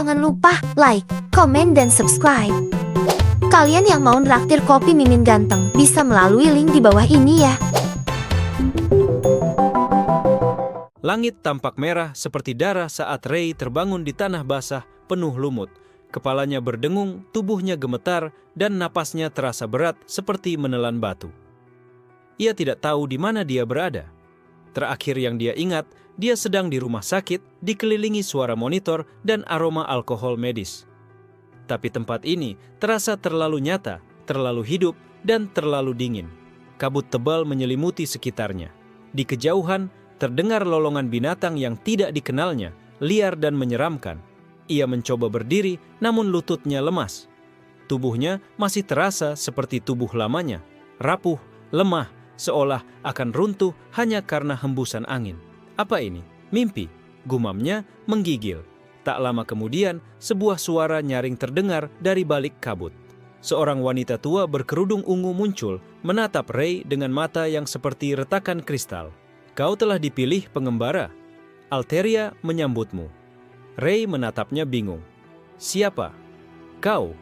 Jangan lupa like, komen, dan subscribe. Kalian yang mau nraktir kopi Mimin Ganteng bisa melalui link di bawah ini ya. Langit tampak merah seperti darah saat Ray terbangun di tanah basah penuh lumut. Kepalanya berdengung, tubuhnya gemetar, dan napasnya terasa berat seperti menelan batu. Ia tidak tahu di mana dia berada. Terakhir yang dia ingat, dia sedang di rumah sakit, dikelilingi suara monitor dan aroma alkohol medis. Tapi tempat ini terasa terlalu nyata, terlalu hidup, dan terlalu dingin. Kabut tebal menyelimuti sekitarnya. Di kejauhan, terdengar lolongan binatang yang tidak dikenalnya, liar dan menyeramkan. Ia mencoba berdiri, namun lututnya lemas. Tubuhnya masih terasa seperti tubuh lamanya, rapuh, lemah, seolah akan runtuh hanya karena hembusan angin. Apa ini? Mimpi? Gumamnya menggigil. Tak lama kemudian, sebuah suara nyaring terdengar dari balik kabut. Seorang wanita tua berkerudung ungu muncul, menatap Ray dengan mata yang seperti retakan kristal. "Kau telah dipilih pengembara. Alteria menyambutmu." Ray menatapnya bingung. "Siapa?" "Kau."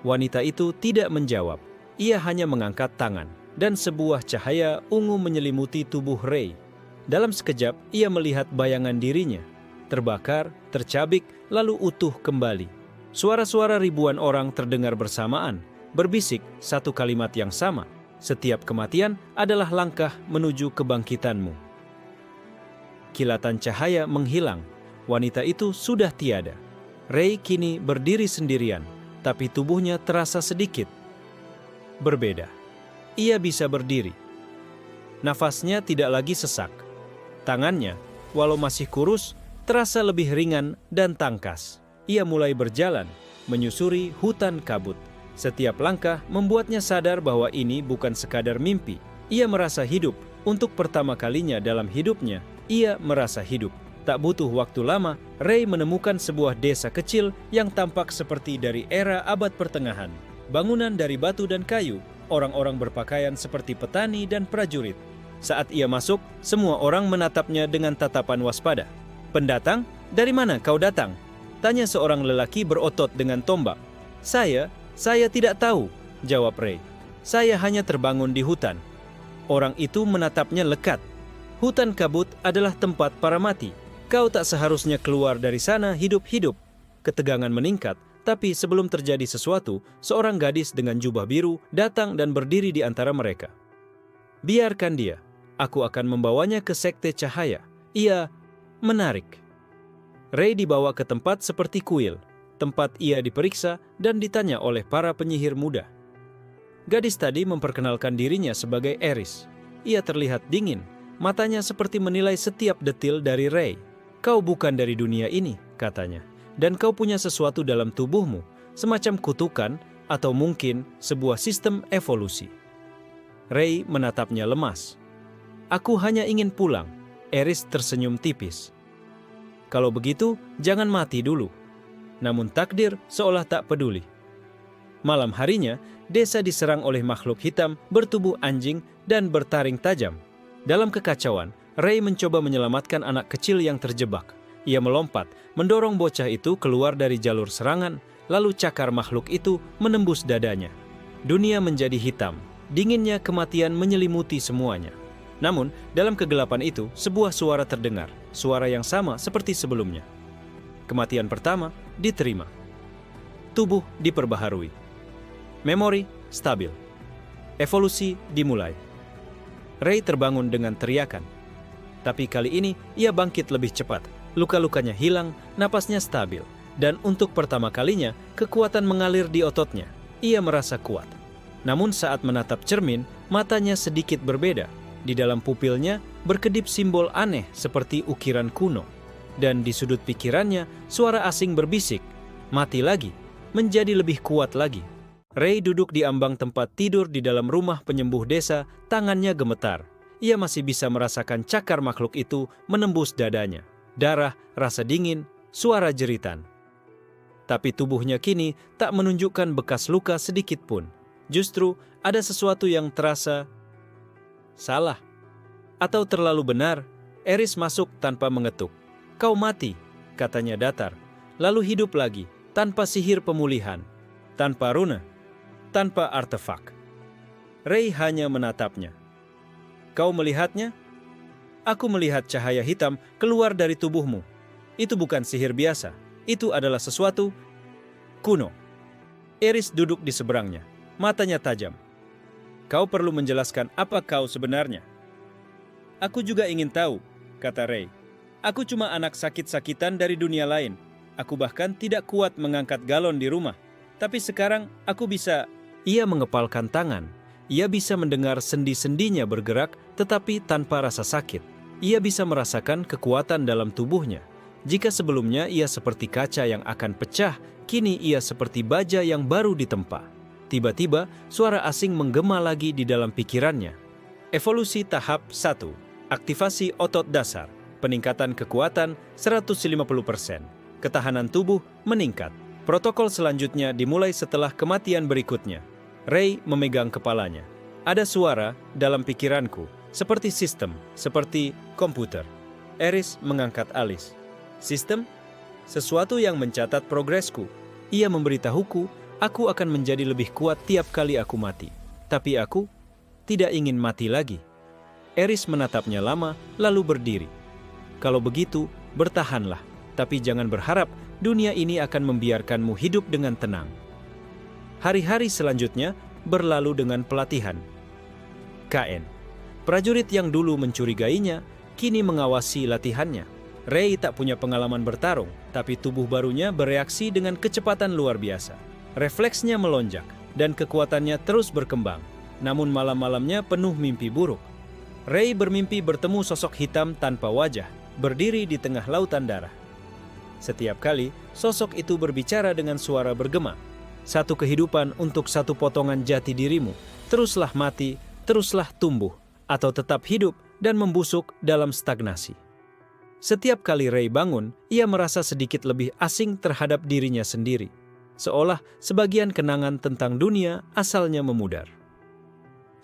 Wanita itu tidak menjawab. Ia hanya mengangkat tangan, dan sebuah cahaya ungu menyelimuti tubuh Ray. Dalam sekejap, ia melihat bayangan dirinya. Terbakar, tercabik, lalu utuh kembali. Suara-suara ribuan orang terdengar bersamaan, berbisik satu kalimat yang sama. "Setiap kematian adalah langkah menuju kebangkitanmu." Kilatan cahaya menghilang. Wanita itu sudah tiada. Ray kini berdiri sendirian, tapi tubuhnya terasa sedikit berbeda. Ia bisa berdiri. Nafasnya tidak lagi sesak. Tangannya, walau masih kurus, terasa lebih ringan dan tangkas. Ia mulai berjalan, menyusuri hutan kabut. Setiap langkah membuatnya sadar bahwa ini bukan sekadar mimpi. Ia merasa hidup. Untuk pertama kalinya dalam hidupnya, ia merasa hidup. Tak butuh waktu lama, Ray menemukan sebuah desa kecil yang tampak seperti dari era abad pertengahan. Bangunan dari batu dan kayu, orang-orang berpakaian seperti petani dan prajurit. Saat ia masuk, semua orang menatapnya dengan tatapan waspada. "Pendatang? Dari mana kau datang?" tanya seorang lelaki berotot dengan tombak. Saya tidak tahu," jawab Ray. "Saya hanya terbangun di hutan." Orang itu menatapnya lekat. "Hutan kabut adalah tempat para mati. Kau tak seharusnya keluar dari sana hidup-hidup." Ketegangan meningkat, tapi sebelum terjadi sesuatu, seorang gadis dengan jubah biru datang dan berdiri di antara mereka. "Biarkan dia. Aku akan membawanya ke sekte cahaya." Ia menarik. Ray dibawa ke tempat seperti kuil. Tempat ia diperiksa dan ditanya oleh para penyihir muda. Gadis tadi memperkenalkan dirinya sebagai Eris. Ia terlihat dingin, matanya seperti menilai setiap detil dari Ray. "Kau bukan dari dunia ini," katanya, "dan kau punya sesuatu dalam tubuhmu, semacam kutukan atau mungkin sebuah sistem evolusi." Ray menatapnya lemas. "Aku hanya ingin pulang." Eris tersenyum tipis. "Kalau begitu, jangan mati dulu." Namun takdir seolah tak peduli. Malam harinya, desa diserang oleh makhluk hitam bertubuh anjing dan bertaring tajam. Dalam kekacauan, Ray mencoba menyelamatkan anak kecil yang terjebak. Ia melompat, mendorong bocah itu keluar dari jalur serangan, lalu cakar makhluk itu menembus dadanya. Dunia menjadi hitam, dinginnya kematian menyelimuti semuanya. Namun, dalam kegelapan itu, sebuah suara terdengar, suara yang sama seperti sebelumnya. Kematian pertama diterima. Tubuh diperbaharui. Memori stabil. Evolusi dimulai. Ray terbangun dengan teriakan. Tapi kali ini, ia bangkit lebih cepat. Luka-lukanya hilang, napasnya stabil. Dan untuk pertama kalinya, kekuatan mengalir di ototnya. Ia merasa kuat. Namun saat menatap cermin, matanya sedikit berbeda. Di dalam pupilnya berkedip simbol aneh seperti ukiran kuno. Dan di sudut pikirannya, suara asing berbisik, "Mati lagi, menjadi lebih kuat lagi." Ray duduk di ambang tempat tidur di dalam rumah penyembuh desa, tangannya gemetar. Ia masih bisa merasakan cakar makhluk itu menembus dadanya. Darah, rasa dingin, suara jeritan. Tapi tubuhnya kini tak menunjukkan bekas luka sedikit pun. Justru ada sesuatu yang terasa salah atau terlalu benar. Eris masuk tanpa mengetuk. "Kau mati," katanya datar. lalu hidup lagi, tanpa sihir pemulihan, tanpa rune, tanpa artefak. Ray hanya menatapnya. Kau melihatnya? Aku melihat cahaya hitam keluar dari tubuhmu. Itu bukan sihir biasa, itu adalah sesuatu kuno. Eris duduk di seberangnya, matanya tajam. Kau perlu menjelaskan apa kau sebenarnya. Aku juga ingin tahu, kata Ray. Aku cuma anak sakit-sakitan dari dunia lain. Aku bahkan tidak kuat mengangkat galon di rumah. Tapi sekarang aku bisa... Ia mengepalkan tangan. Ia bisa mendengar sendi-sendinya bergerak tetapi tanpa rasa sakit. Ia bisa merasakan kekuatan dalam tubuhnya. Jika sebelumnya ia seperti kaca yang akan pecah, kini ia seperti baja yang baru ditempa. Tiba-tiba, suara asing menggema lagi di dalam pikirannya. Evolusi tahap 1. Aktivasi otot dasar. Peningkatan kekuatan 150%. Ketahanan tubuh meningkat. Protokol selanjutnya dimulai setelah kematian berikutnya. Ray memegang kepalanya. Ada suara dalam pikiranku, seperti sistem, seperti komputer. Eris mengangkat alis. Sistem? Sesuatu yang mencatat progresku. Ia memberitahuku, aku akan menjadi lebih kuat tiap kali aku mati. Tapi aku tidak ingin mati lagi. Eris menatapnya lama, lalu berdiri. Kalau begitu, bertahanlah. Tapi jangan berharap dunia ini akan membiarkanmu hidup dengan tenang. Hari-hari selanjutnya berlalu dengan pelatihan. KN. Prajurit yang dulu mencurigainya, kini mengawasi latihannya. Ray tak punya pengalaman bertarung, tapi tubuh barunya bereaksi dengan kecepatan luar biasa. Refleksnya melonjak, dan kekuatannya terus berkembang. Namun malam-malamnya penuh mimpi buruk. Ray bermimpi bertemu sosok hitam tanpa wajah, berdiri di tengah lautan darah. Setiap kali, sosok itu berbicara dengan suara bergema. Satu kehidupan untuk satu potongan jati dirimu. Teruslah mati, teruslah tumbuh, atau tetap hidup dan membusuk dalam stagnasi. Setiap kali Ray bangun, ia merasa sedikit lebih asing terhadap dirinya sendiri. Seolah sebagian kenangan tentang dunia asalnya memudar.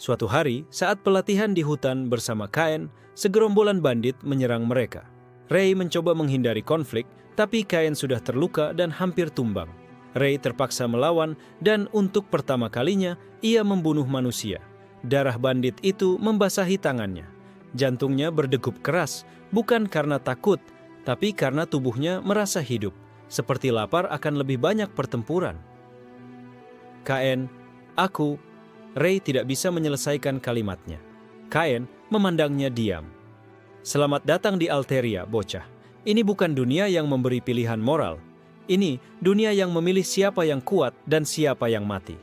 Suatu hari, saat pelatihan di hutan bersama Cain, segerombolan bandit menyerang mereka. Ray mencoba menghindari konflik, tapi Cain sudah terluka dan hampir tumbang. Ray terpaksa melawan dan untuk pertama kalinya ia membunuh manusia. Darah bandit itu membasahi tangannya. Jantungnya berdegup keras, bukan karena takut, tapi karena tubuhnya merasa hidup, seperti lapar akan lebih banyak pertempuran. Cain, aku... Ray tidak bisa menyelesaikan kalimatnya. Cain memandangnya diam. Selamat datang di Alteria, bocah. Ini bukan dunia yang memberi pilihan moral. Ini dunia yang memilih siapa yang kuat dan siapa yang mati.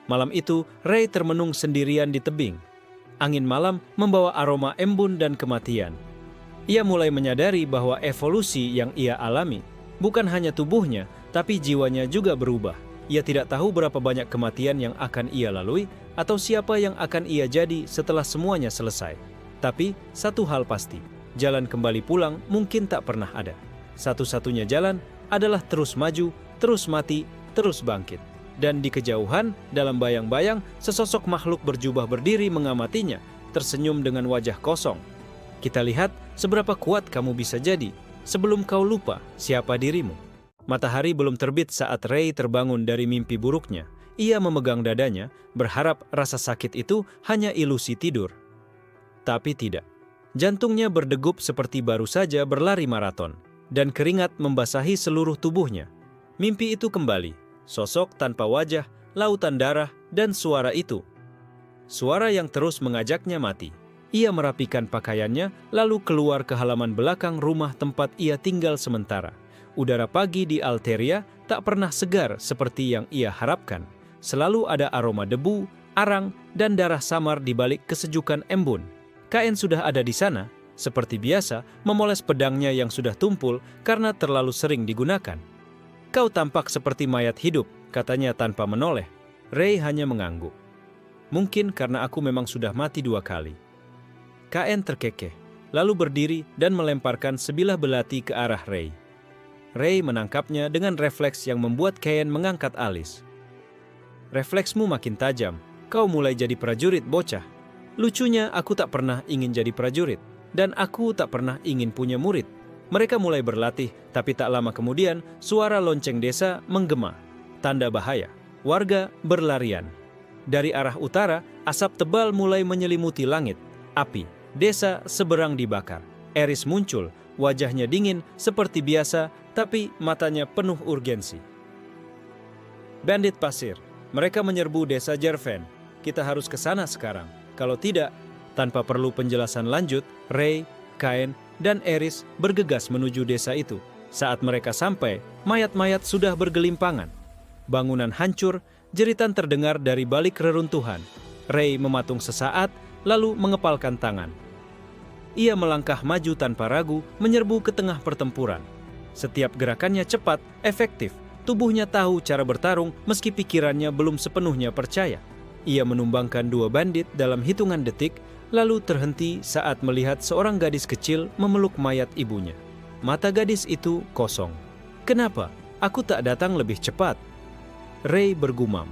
Malam itu, Ray termenung sendirian di tebing. Angin malam membawa aroma embun dan kematian. Ia mulai menyadari bahwa evolusi yang ia alami bukan hanya tubuhnya, tapi jiwanya juga berubah. Ia tidak tahu berapa banyak kematian yang akan ia lalui atau siapa yang akan ia jadi setelah semuanya selesai. Tapi satu hal pasti, jalan kembali pulang mungkin tak pernah ada. Satu-satunya jalan adalah terus maju, terus mati, terus bangkit. Dan di kejauhan, dalam bayang-bayang, sesosok makhluk berjubah berdiri mengamatinya, tersenyum dengan wajah kosong. Kita lihat seberapa kuat kamu bisa jadi sebelum kau lupa siapa dirimu. Matahari belum terbit saat Ray terbangun dari mimpi buruknya. Ia memegang dadanya, berharap rasa sakit itu hanya ilusi tidur. Tapi tidak. Jantungnya berdegup seperti baru saja berlari maraton, dan keringat membasahi seluruh tubuhnya. Mimpi itu kembali, sosok tanpa wajah, lautan darah, dan suara itu. Suara yang terus mengajaknya mati. Ia merapikan pakaiannya, lalu keluar ke halaman belakang rumah tempat ia tinggal sementara. Udara pagi di Alteria tak pernah segar seperti yang ia harapkan. Selalu ada aroma debu, arang, dan darah samar di balik kesejukan embun. Cain sudah ada di sana, seperti biasa, memoles pedangnya yang sudah tumpul karena terlalu sering digunakan. Kau tampak seperti mayat hidup, katanya tanpa menoleh. Ray hanya mengangguk. Mungkin karena aku memang sudah mati 2 kali. Cain terkekeh, lalu berdiri dan melemparkan sebilah belati ke arah Ray. Ray menangkapnya dengan refleks yang membuat Cain mengangkat alis. Refleksmu makin tajam, kau mulai jadi prajurit bocah. Lucunya aku tak pernah ingin jadi prajurit, dan aku tak pernah ingin punya murid. Mereka mulai berlatih, tapi tak lama kemudian suara lonceng desa menggema. Tanda bahaya. Warga berlarian. Dari arah utara, asap tebal mulai menyelimuti langit. Api. Desa seberang dibakar. Eris muncul, wajahnya dingin seperti biasa, tapi matanya penuh urgensi. Bandit pasir. Mereka menyerbu desa Jerven. Kita harus ke sana sekarang. Kalau tidak, tanpa perlu penjelasan lanjut, Ray, Cain, dan Eris bergegas menuju desa itu. Saat mereka sampai, mayat-mayat sudah bergelimpangan. Bangunan hancur, jeritan terdengar dari balik reruntuhan. Ray mematung sesaat, lalu mengepalkan tangan. Ia melangkah maju tanpa ragu, menyerbu ke tengah pertempuran. Setiap gerakannya cepat, efektif. Tubuhnya tahu cara bertarung meski pikirannya belum sepenuhnya percaya. Ia menumbangkan 2 bandit dalam hitungan detik, lalu terhenti saat melihat seorang gadis kecil memeluk mayat ibunya. Mata gadis itu kosong. Kenapa? Aku tak datang lebih cepat. Ray bergumam.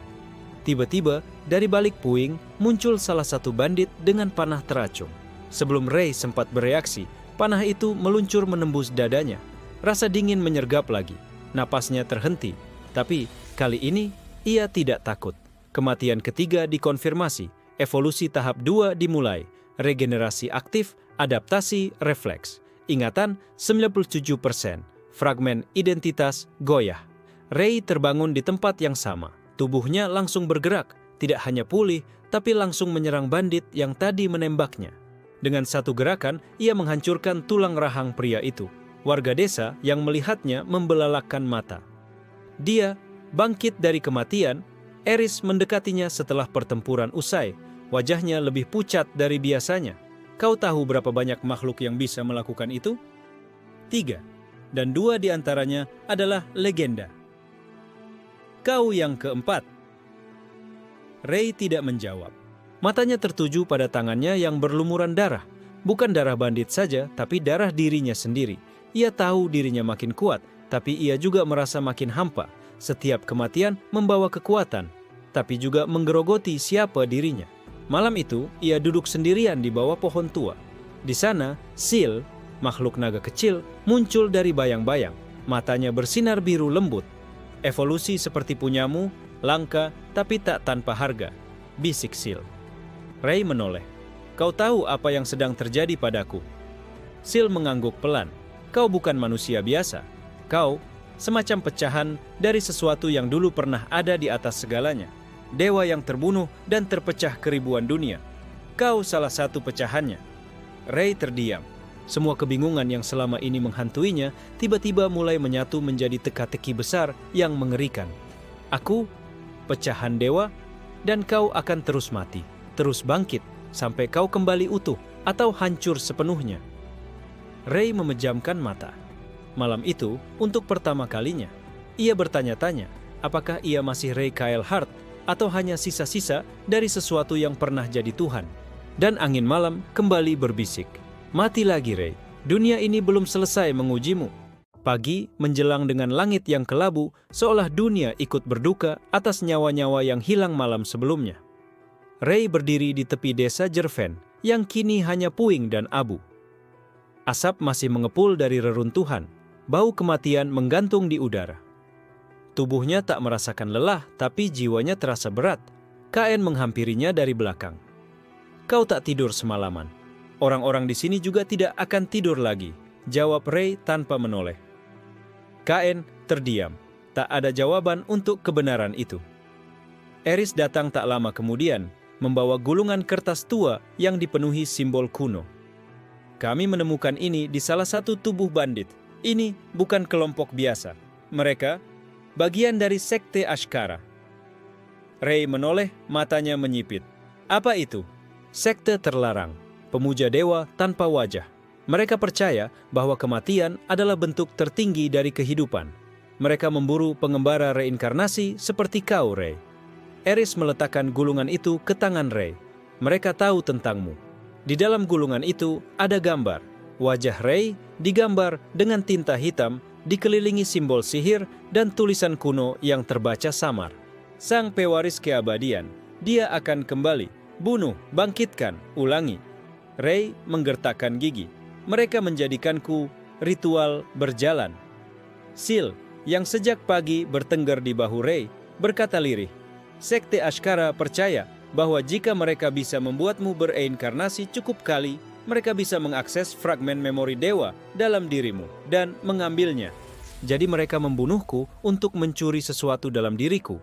Tiba-tiba, dari balik puing, muncul salah satu bandit dengan panah teracung. Sebelum Ray sempat bereaksi, panah itu meluncur menembus dadanya. Rasa dingin menyergap lagi. Napasnya terhenti. Tapi, kali ini, ia tidak takut. Kematian ketiga dikonfirmasi. Evolusi tahap 2 dimulai. Regenerasi aktif, adaptasi, refleks. Ingatan 97%. Fragmen identitas goyah. Ray terbangun di tempat yang sama. Tubuhnya langsung bergerak. Tidak hanya pulih, tapi langsung menyerang bandit yang tadi menembaknya. Dengan satu gerakan, ia menghancurkan tulang rahang pria itu. Warga desa yang melihatnya membelalakkan mata. Dia bangkit dari kematian. Eris mendekatinya setelah pertempuran usai. Wajahnya lebih pucat dari biasanya. Kau tahu berapa banyak makhluk yang bisa melakukan itu? 3. Dan 2 di antaranya adalah legenda. Kau yang keempat. Ray tidak menjawab. Matanya tertuju pada tangannya yang berlumuran darah. Bukan darah bandit saja, tapi darah dirinya sendiri. Ia tahu dirinya makin kuat, tapi ia juga merasa makin hampa. Setiap kematian membawa kekuatan, tapi juga menggerogoti siapa dirinya. Malam itu, ia duduk sendirian di bawah pohon tua. Di sana, Seal, makhluk naga kecil, muncul dari bayang-bayang. Matanya bersinar biru lembut. Evolusi seperti punyamu, langka tapi tak tanpa harga, bisik Seal. Ray menoleh. Kau tahu apa yang sedang terjadi padaku? Seal mengangguk pelan. Kau bukan manusia biasa. Kau semacam pecahan dari sesuatu yang dulu pernah ada di atas segalanya. Dewa yang terbunuh dan terpecah ke ribuan dunia. Kau salah satu pecahannya. Ray terdiam. Semua kebingungan yang selama ini menghantuinya tiba-tiba mulai menyatu menjadi teka-teki besar yang mengerikan. Aku, pecahan dewa, dan kau akan terus mati, terus bangkit, sampai kau kembali utuh atau hancur sepenuhnya. Ray memejamkan mata. Malam itu, untuk pertama kalinya, ia bertanya-tanya, apakah ia masih Ray Kyle Hart atau hanya sisa-sisa dari sesuatu yang pernah jadi Tuhan. Dan angin malam kembali berbisik. Mati lagi Ray, dunia ini belum selesai mengujimu. Pagi menjelang dengan langit yang kelabu, seolah dunia ikut berduka atas nyawa-nyawa yang hilang malam sebelumnya. Ray berdiri di tepi desa Jerven, yang kini hanya puing dan abu. Asap masih mengepul dari reruntuhan, bau kematian menggantung di udara. Tubuhnya tak merasakan lelah, tapi jiwanya terasa berat. Cain menghampirinya dari belakang. Kau tak tidur semalaman. Orang-orang di sini juga tidak akan tidur lagi, jawab Ray tanpa menoleh. Cain terdiam. Tak ada jawaban untuk kebenaran itu. Eris datang tak lama kemudian, membawa gulungan kertas tua yang dipenuhi simbol kuno. Kami menemukan ini di salah satu tubuh bandit. Ini bukan kelompok biasa. Mereka bagian dari sekte Ashkara. Ray menoleh, matanya menyipit. Apa itu? Sekte terlarang. Pemuja dewa tanpa wajah. Mereka percaya bahwa kematian adalah bentuk tertinggi dari kehidupan. Mereka memburu pengembara reinkarnasi seperti kau, Ray. Eris meletakkan gulungan itu ke tangan Ray. Mereka tahu tentangmu. Di dalam gulungan itu ada gambar. Wajah Ray digambar dengan tinta hitam, dikelilingi simbol sihir dan tulisan kuno yang terbaca samar. Sang pewaris keabadian, dia akan kembali. Bunuh, bangkitkan, ulangi. Ray menggertakkan gigi. Mereka menjadikanku ritual berjalan. Sil, yang sejak pagi bertengger di bahu Ray, berkata lirih, Sekte Ashkara percaya bahwa jika mereka bisa membuatmu bereinkarnasi cukup kali, mereka bisa mengakses fragmen memori dewa dalam dirimu dan mengambilnya. Jadi mereka membunuhku untuk mencuri sesuatu dalam diriku.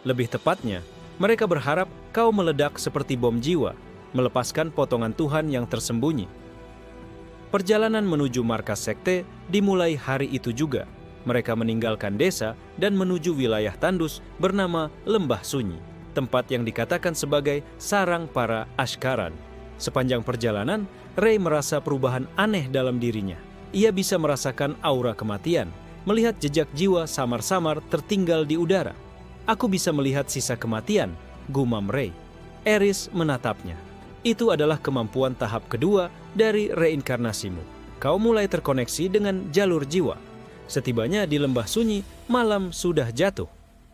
Lebih tepatnya, mereka berharap kau meledak seperti bom jiwa, melepaskan potongan Tuhan yang tersembunyi. Perjalanan menuju markas sekte dimulai hari itu juga. Mereka meninggalkan desa dan menuju wilayah tandus bernama Lembah Sunyi, tempat yang dikatakan sebagai sarang para Ashkaran. Sepanjang perjalanan, Ray merasa perubahan aneh dalam dirinya. Ia bisa merasakan aura kematian, melihat jejak jiwa samar-samar tertinggal di udara. Aku bisa melihat sisa kematian, gumam Ray. Eris menatapnya. Itu adalah kemampuan tahap kedua dari reinkarnasimu. Kau mulai terkoneksi dengan jalur jiwa. Setibanya di Lembah Sunyi, malam sudah jatuh.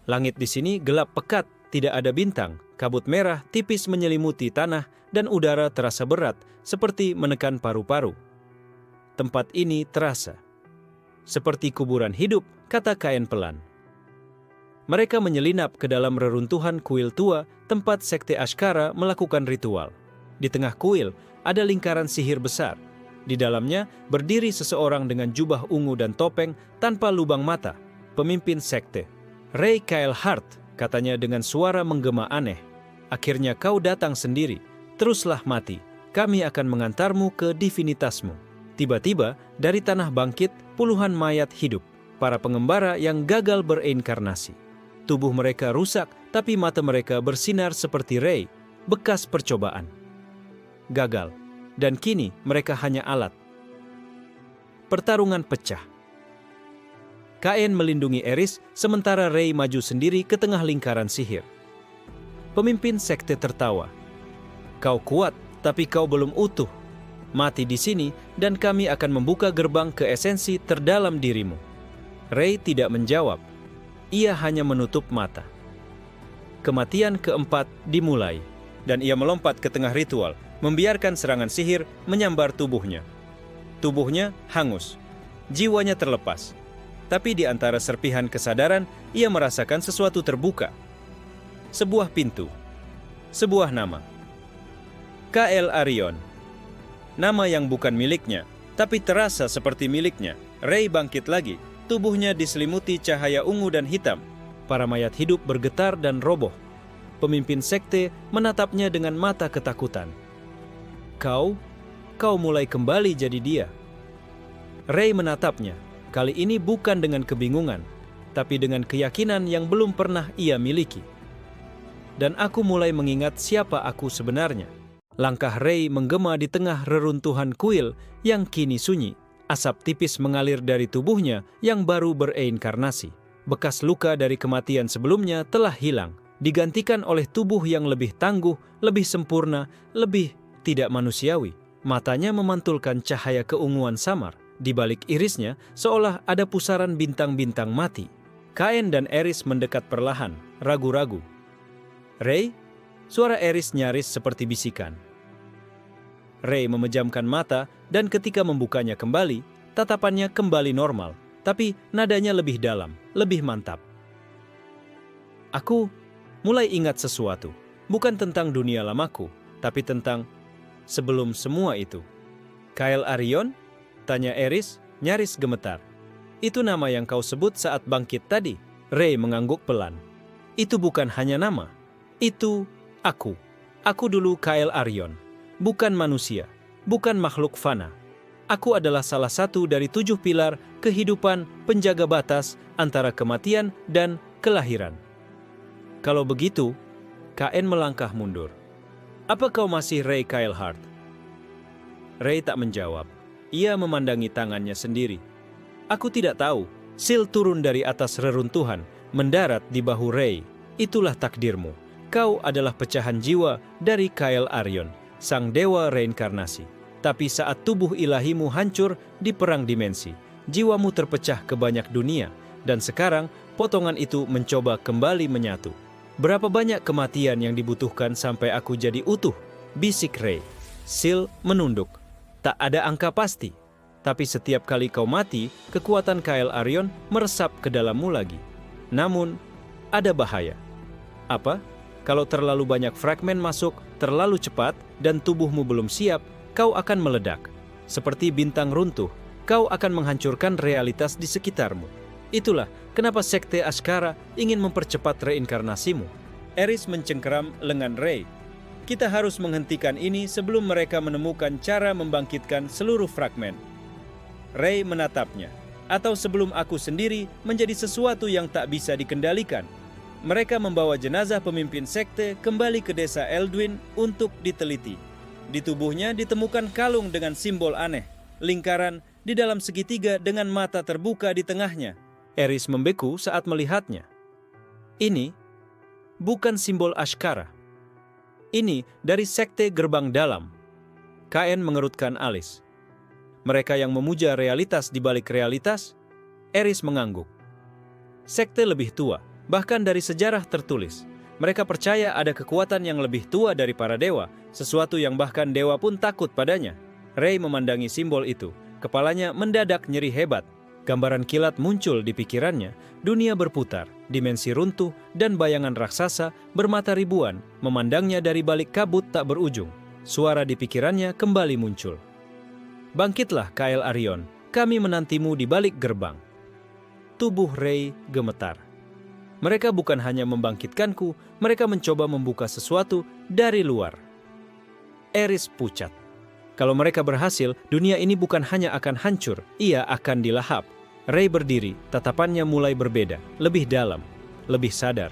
Langit di sini gelap pekat, tidak ada bintang. Kabut merah tipis menyelimuti tanah dan udara terasa berat, seperti menekan paru-paru. Tempat ini terasa seperti kuburan hidup, kata Kain pelan. Mereka menyelinap ke dalam reruntuhan kuil tua, tempat Sekte Ashkara melakukan ritual. Di tengah kuil ada lingkaran sihir besar. Di dalamnya berdiri seseorang dengan jubah ungu dan topeng tanpa lubang mata, pemimpin sekte. Ray Kyle Hart, katanya dengan suara menggema aneh. Akhirnya kau datang sendiri, teruslah mati. Kami akan mengantarmu ke divinitasmu. Tiba-tiba, dari tanah bangkit puluhan mayat hidup, para pengembara yang gagal bereinkarnasi. Tubuh mereka rusak, tapi mata mereka bersinar seperti Ray, bekas percobaan. Gagal, dan kini mereka hanya alat. Pertarungan pecah. Kain melindungi Eris, sementara Ray maju sendiri ke tengah lingkaran sihir. Pemimpin sekte tertawa. Kau kuat, tapi kau belum utuh. Mati di sini, dan kami akan membuka gerbang ke esensi terdalam dirimu. Ray tidak menjawab. Ia hanya menutup mata. Kematian keempat dimulai, dan ia melompat ke tengah ritual, membiarkan serangan sihir menyambar tubuhnya. Tubuhnya hangus, jiwanya terlepas. Tapi di antara serpihan kesadaran, ia merasakan sesuatu terbuka. Sebuah pintu, sebuah nama. K.L. Arion. Nama yang bukan miliknya, tapi terasa seperti miliknya. Ray bangkit lagi, tubuhnya diselimuti cahaya ungu dan hitam. Para mayat hidup bergetar dan roboh. Pemimpin sekte menatapnya dengan mata ketakutan. Kau mulai kembali jadi dia. Ray menatapnya, kali ini bukan dengan kebingungan, tapi dengan keyakinan yang belum pernah ia miliki. Dan aku mulai mengingat siapa aku sebenarnya. Langkah Ray menggema di tengah reruntuhan kuil yang kini sunyi. Asap tipis mengalir dari tubuhnya yang baru bereinkarnasi. Bekas luka dari kematian sebelumnya telah hilang, digantikan oleh tubuh yang lebih tangguh, lebih sempurna, lebih tidak manusiawi. Matanya memantulkan cahaya keunguan samar. Di balik irisnya seolah ada pusaran bintang-bintang mati. Kain dan Eris mendekat perlahan, ragu-ragu. Ray? Suara Eris nyaris seperti bisikan. Ray memejamkan mata dan ketika membukanya kembali, tatapannya kembali normal, tapi nadanya lebih dalam, lebih mantap. Aku mulai ingat sesuatu, bukan tentang dunia lamaku, tapi tentang sebelum semua itu. Kyle Arion? Tanya Eris, nyaris gemetar. Itu nama yang kau sebut saat bangkit tadi. Ray mengangguk pelan. Itu bukan hanya nama, itu aku. Aku dulu Kyle Arion. Bukan manusia, bukan makhluk fana. Aku adalah salah satu dari 7 pilar kehidupan penjaga batas antara kematian dan kelahiran. Kalau begitu, KN melangkah mundur. Apa kau masih Ray Kyle Hart? Ray tak menjawab. Ia memandangi tangannya sendiri. Aku tidak tahu. Sil turun dari atas reruntuhan, mendarat di bahu Ray. Itulah takdirmu. Kau adalah pecahan jiwa dari Kyle Arion, sang dewa reinkarnasi. Tapi saat tubuh ilahimu hancur di perang dimensi, jiwamu terpecah ke banyak dunia, dan sekarang potongan itu mencoba kembali menyatu. Berapa banyak kematian yang dibutuhkan sampai aku jadi utuh? Bisik Ray. Sil menunduk. Tak ada angka pasti. Tapi setiap kali kau mati, kekuatan Kael Arion meresap ke dalammu lagi. Namun, ada bahaya. Apa? Kalau terlalu banyak fragmen masuk, terlalu cepat, dan tubuhmu belum siap, kau akan meledak. Seperti bintang runtuh, kau akan menghancurkan realitas di sekitarmu. Itulah kenapa Sekte Ashkara ingin mempercepat reinkarnasimu. Eris mencengkeram lengan Rey. Kita harus menghentikan ini sebelum mereka menemukan cara membangkitkan seluruh fragmen. Rey menatapnya. Atau sebelum aku sendiri menjadi sesuatu yang tak bisa dikendalikan. Mereka membawa jenazah pemimpin sekte kembali ke desa Elduin untuk diteliti. Di tubuhnya ditemukan kalung dengan simbol aneh, lingkaran di dalam segitiga dengan mata terbuka di tengahnya. Eris membeku saat melihatnya. Ini bukan simbol Ashkara. Ini dari sekte Gerbang Dalam. Kain mengerutkan alis. Mereka yang memuja realitas di balik realitas, Eris mengangguk. Sekte lebih tua, bahkan dari sejarah tertulis. Mereka percaya ada kekuatan yang lebih tua dari para dewa, sesuatu yang bahkan dewa pun takut padanya. Rey memandangi simbol itu, kepalanya mendadak nyeri hebat. Gambaran kilat muncul di pikirannya, dunia berputar, dimensi runtuh, dan bayangan raksasa bermata ribuan memandangnya dari balik kabut tak berujung. Suara di pikirannya kembali muncul. Bangkitlah Kael Arion, kami menantimu di balik gerbang. Tubuh Rey gemetar. Mereka bukan hanya membangkitkanku, mereka mencoba membuka sesuatu dari luar. Eris pucat. Kalau mereka berhasil, dunia ini bukan hanya akan hancur, ia akan dilahap. Rey berdiri, tatapannya mulai berbeda, lebih dalam, lebih sadar.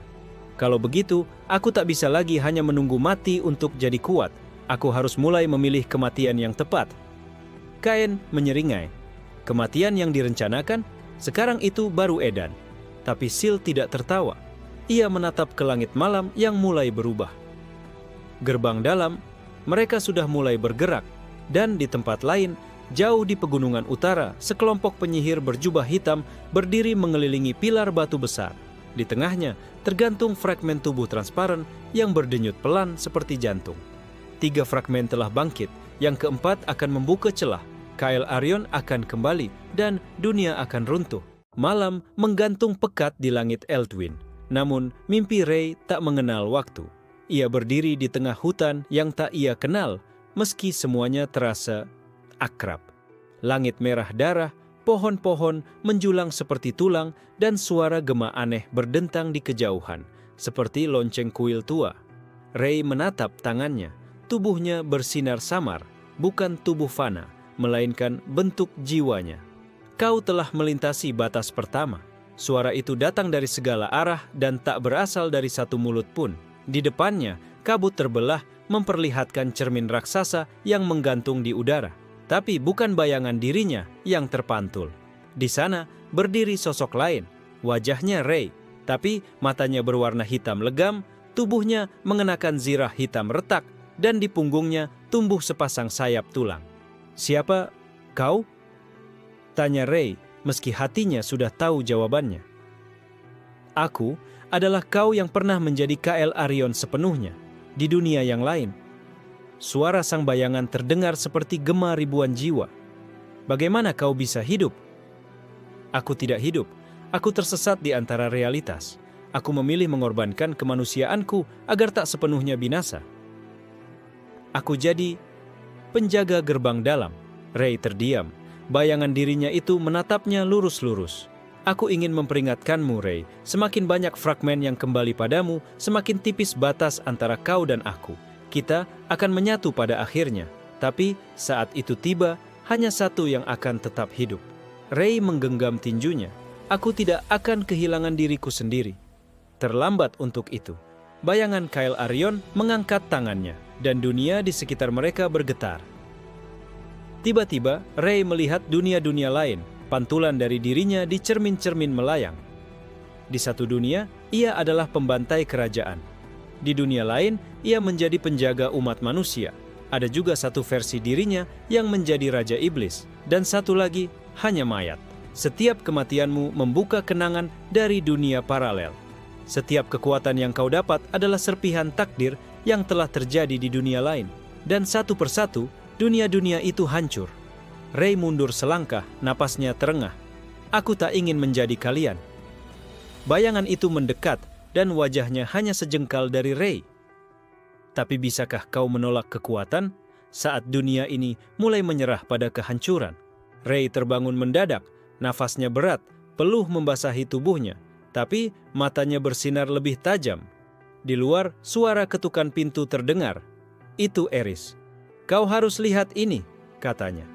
Kalau begitu, aku tak bisa lagi hanya menunggu mati untuk jadi kuat. Aku harus mulai memilih kematian yang tepat. Kain menyeringai. Kematian yang direncanakan, sekarang itu baru edan. Tapi Sil tidak tertawa. Ia menatap ke langit malam yang mulai berubah. Gerbang Dalam, mereka sudah mulai bergerak. Dan di tempat lain, jauh di pegunungan utara, sekelompok penyihir berjubah hitam berdiri mengelilingi pilar batu besar. Di tengahnya, tergantung fragmen tubuh transparan yang berdenyut pelan seperti jantung. 3 fragmen telah bangkit, yang keempat akan membuka celah. Kael Arion akan kembali, dan dunia akan runtuh. Malam menggantung pekat di langit Elduin. Namun, mimpi Rey tak mengenal waktu. Ia berdiri di tengah hutan yang tak ia kenal, meski semuanya terasa akrab. Langit merah darah, pohon-pohon menjulang seperti tulang, dan suara gema aneh berdentang di kejauhan, seperti lonceng kuil tua. Rey menatap tangannya. Tubuhnya bersinar samar, bukan tubuh fana, melainkan bentuk jiwanya. Kau telah melintasi batas pertama. Suara itu datang dari segala arah dan tak berasal dari satu mulut pun. Di depannya, kabut terbelah memperlihatkan cermin raksasa yang menggantung di udara. Tapi bukan bayangan dirinya yang terpantul. Di sana berdiri sosok lain, wajahnya Rey, tapi matanya berwarna hitam legam, tubuhnya mengenakan zirah hitam retak, dan di punggungnya tumbuh sepasang sayap tulang. Siapa kau? Tanya Rey, meski hatinya sudah tahu jawabannya. Aku adalah kau yang pernah menjadi Kael Arion sepenuhnya, di dunia yang lain. Suara sang bayangan terdengar seperti gema ribuan jiwa. Bagaimana kau bisa hidup? Aku tidak hidup, aku tersesat di antara realitas. Aku memilih mengorbankan kemanusiaanku agar tak sepenuhnya binasa. Aku jadi penjaga gerbang dalam. Rey terdiam. Bayangan dirinya itu menatapnya lurus-lurus. Aku ingin memperingatkanmu, Rey. Semakin banyak fragmen yang kembali padamu, semakin tipis batas antara kau dan aku. Kita akan menyatu pada akhirnya. Tapi saat itu tiba, hanya satu yang akan tetap hidup. Rey menggenggam tinjunya. Aku tidak akan kehilangan diriku sendiri. Terlambat untuk itu. Bayangan Kael Arion mengangkat tangannya, dan dunia di sekitar mereka bergetar. Tiba-tiba, Rey melihat dunia-dunia lain, pantulan dari dirinya di cermin-cermin melayang. Di satu dunia, ia adalah pembantai kerajaan. Di dunia lain, ia menjadi penjaga umat manusia. Ada juga satu versi dirinya yang menjadi Raja Iblis, dan satu lagi hanya mayat. Setiap kematianmu membuka kenangan dari dunia paralel. Setiap kekuatan yang kau dapat adalah serpihan takdir yang telah terjadi di dunia lain. Dan satu persatu, dunia-dunia itu hancur. Ray mundur selangkah, napasnya terengah. Aku tak ingin menjadi kalian. Bayangan itu mendekat dan wajahnya hanya sejengkal dari Ray. Tapi bisakah kau menolak kekuatan saat dunia ini mulai menyerah pada kehancuran? Ray terbangun mendadak, nafasnya berat, peluh membasahi tubuhnya, tapi matanya bersinar lebih tajam. Di luar, suara ketukan pintu terdengar. Itu Eris. Kau harus lihat ini, katanya.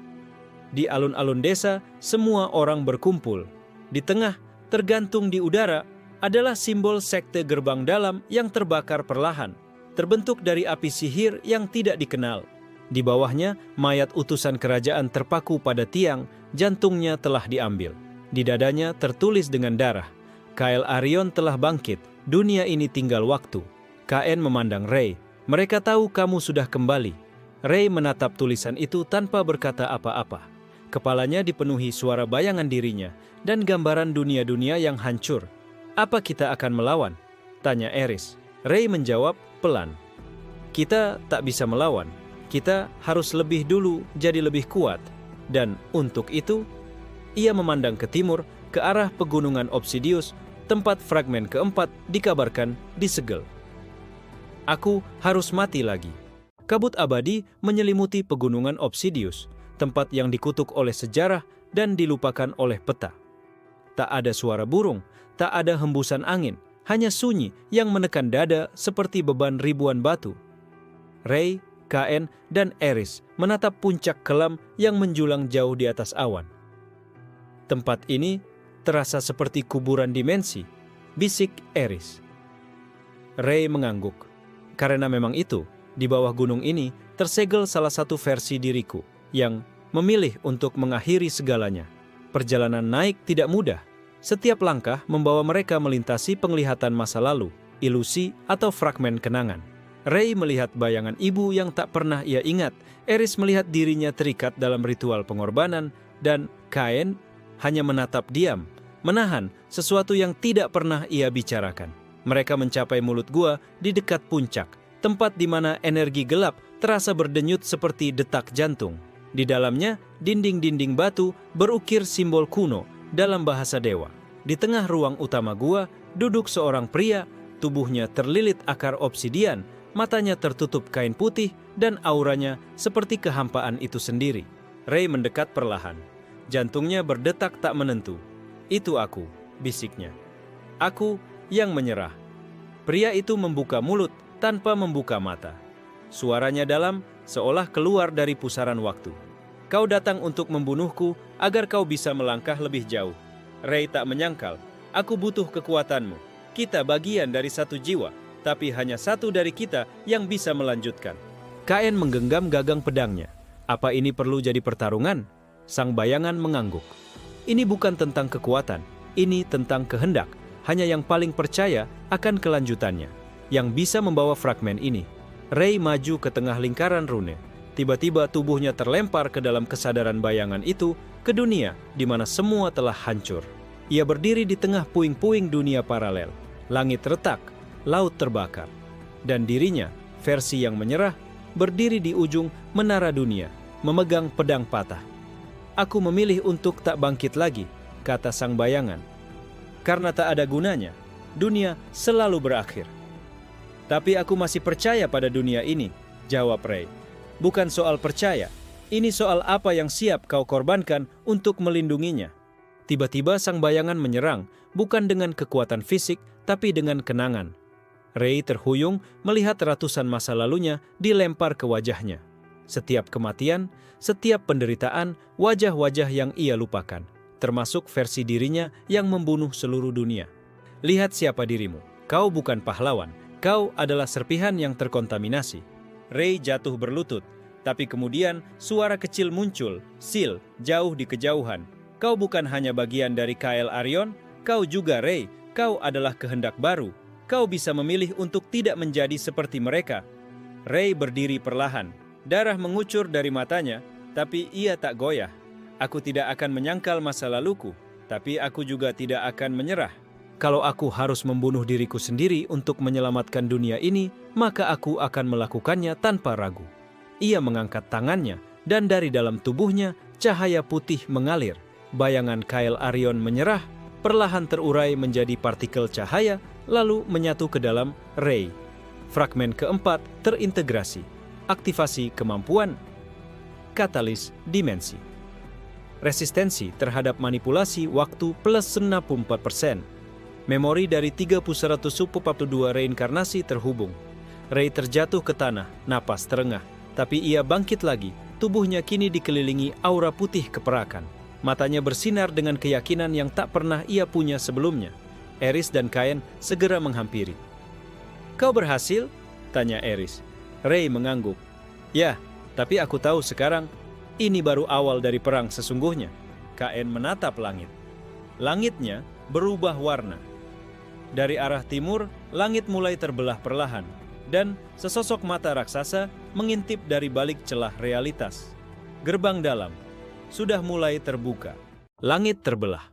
Di alun-alun desa, semua orang berkumpul. Di tengah, tergantung di udara, adalah simbol sekte gerbang dalam yang terbakar perlahan, terbentuk dari api sihir yang tidak dikenal. Di bawahnya, mayat utusan kerajaan terpaku pada tiang, jantungnya telah diambil. Di dadanya tertulis dengan darah, Kael Arion telah bangkit, dunia ini tinggal waktu. KN memandang Ray. Mereka tahu kamu sudah kembali. Ray menatap tulisan itu tanpa berkata apa-apa. Kepalanya dipenuhi suara bayangan dirinya dan gambaran dunia-dunia yang hancur. Apa kita akan melawan? Tanya Eris. Ray menjawab pelan. Kita tak bisa melawan. Kita harus lebih dulu jadi lebih kuat. Dan untuk itu, ia memandang ke timur, ke arah pegunungan Obsidius, tempat fragmen keempat dikabarkan disegel. Aku harus mati lagi. Kabut abadi menyelimuti pegunungan Obsidius, tempat yang dikutuk oleh sejarah dan dilupakan oleh peta. Tak ada suara burung, tak ada hembusan angin, hanya sunyi yang menekan dada seperti beban ribuan batu. Ray, KN, dan Eris menatap puncak kelam yang menjulang jauh di atas awan. Tempat ini terasa seperti kuburan dimensi, bisik Eris. Ray mengangguk. Karena memang itu, di bawah gunung ini tersegel salah satu versi diriku yang memilih untuk mengakhiri segalanya. Perjalanan naik tidak mudah. Setiap langkah membawa mereka melintasi penglihatan masa lalu, ilusi atau fragmen kenangan. Ray melihat bayangan ibu yang tak pernah ia ingat. Eris melihat dirinya terikat dalam ritual pengorbanan, dan Kain hanya menatap diam, menahan sesuatu yang tidak pernah ia bicarakan. Mereka mencapai mulut gua di dekat puncak, tempat di mana energi gelap terasa berdenyut seperti detak jantung. Di dalamnya, dinding-dinding batu berukir simbol kuno dalam bahasa dewa. Di tengah ruang utama gua, duduk seorang pria, tubuhnya terlilit akar obsidian, matanya tertutup kain putih, dan auranya seperti kehampaan itu sendiri. Ray mendekat perlahan. Jantungnya berdetak tak menentu. Itu aku, bisiknya. Aku yang menyerah. Pria itu membuka mulut tanpa membuka mata. Suaranya dalam, seolah keluar dari pusaran waktu. Kau datang untuk membunuhku agar kau bisa melangkah lebih jauh. Ray tak menyangkal. Aku butuh kekuatanmu. Kita bagian dari satu jiwa, tapi hanya satu dari kita yang bisa melanjutkan. KN menggenggam gagang pedangnya. Apa ini perlu jadi pertarungan? Sang bayangan mengangguk. Ini bukan tentang kekuatan. Ini tentang kehendak. Hanya yang paling percaya akan kelanjutannya, yang bisa membawa fragmen ini. Ray maju ke tengah lingkaran rune. Tiba-tiba tubuhnya terlempar ke dalam kesadaran bayangan itu, ke dunia di mana semua telah hancur. Ia berdiri di tengah puing-puing dunia paralel. Langit retak, laut terbakar. Dan dirinya, versi yang menyerah, berdiri di ujung menara dunia, memegang pedang patah. Aku memilih untuk tak bangkit lagi, kata sang bayangan. Karena tak ada gunanya, dunia selalu berakhir. Tapi aku masih percaya pada dunia ini, jawab Ray. Bukan soal percaya, ini soal apa yang siap kau korbankan untuk melindunginya. Tiba-tiba sang bayangan menyerang, bukan dengan kekuatan fisik, tapi dengan kenangan. Ray terhuyung melihat ratusan masa lalunya dilempar ke wajahnya. Setiap kematian, setiap penderitaan, wajah-wajah yang ia lupakan. Termasuk versi dirinya yang membunuh seluruh dunia. Lihat siapa dirimu. Kau bukan pahlawan. Kau adalah serpihan yang terkontaminasi. Ray jatuh berlutut, tapi kemudian suara kecil muncul, Sil, jauh di kejauhan. Kau bukan hanya bagian dari Kael Arion, kau juga Ray. Kau adalah kehendak baru. Kau bisa memilih untuk tidak menjadi seperti mereka. Ray berdiri perlahan. Darah mengucur dari matanya, tapi ia tak goyah. Aku tidak akan menyangkal masa laluku, tapi aku juga tidak akan menyerah. Kalau aku harus membunuh diriku sendiri untuk menyelamatkan dunia ini, maka aku akan melakukannya tanpa ragu. Ia mengangkat tangannya, dan dari dalam tubuhnya cahaya putih mengalir. Bayangan Kyle Arion menyerah, perlahan terurai menjadi partikel cahaya, lalu menyatu ke dalam Ray. Fragmen keempat terintegrasi. Aktivasi kemampuan katalis dimensi. Resistensi terhadap manipulasi waktu plus 64%. Memori dari 3142 reinkarnasi terhubung. Ray terjatuh ke tanah, napas terengah. Tapi ia bangkit lagi, tubuhnya kini dikelilingi aura putih keperakan. Matanya bersinar dengan keyakinan yang tak pernah ia punya sebelumnya. Eris dan Kain segera menghampiri. "Kau berhasil?" tanya Eris. Ray mengangguk. "Ya, tapi aku tahu sekarang, ini baru awal dari perang sesungguhnya." Kain menatap langit. Langitnya berubah warna. Dari arah timur, langit mulai terbelah perlahan, dan sesosok mata raksasa mengintip dari balik celah realitas. Gerbang dalam sudah mulai terbuka. Langit terbelah.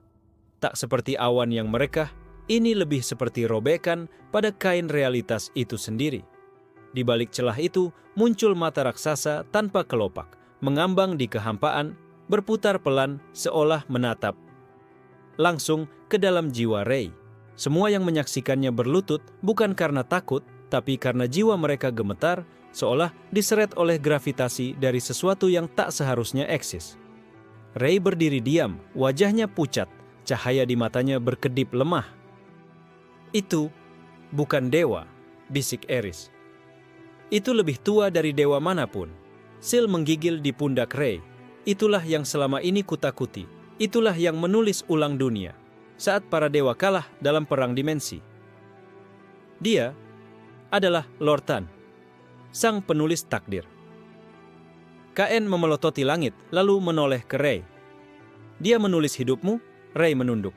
Tak seperti awan yang merekah, ini lebih seperti robekan pada kain realitas itu sendiri. Di balik celah itu muncul mata raksasa tanpa kelopak, mengambang di kehampaan, berputar pelan seolah menatap langsung ke dalam jiwa Ray. Semua yang menyaksikannya berlutut bukan karena takut, tapi karena jiwa mereka gemetar, seolah diseret oleh gravitasi dari sesuatu yang tak seharusnya eksis. Ray berdiri diam, wajahnya pucat, cahaya di matanya berkedip lemah. "Itu bukan dewa," bisik Eris. "Itu lebih tua dari dewa manapun." Sil menggigil di pundak Ray. "Itulah yang selama ini kutakuti. Itulah yang menulis ulang dunia saat para dewa kalah dalam perang dimensi. Dia adalah Lord Tan, sang penulis takdir." Kain memelototi langit, lalu menoleh ke Ray. "Dia menulis hidupmu?" Ray menunduk.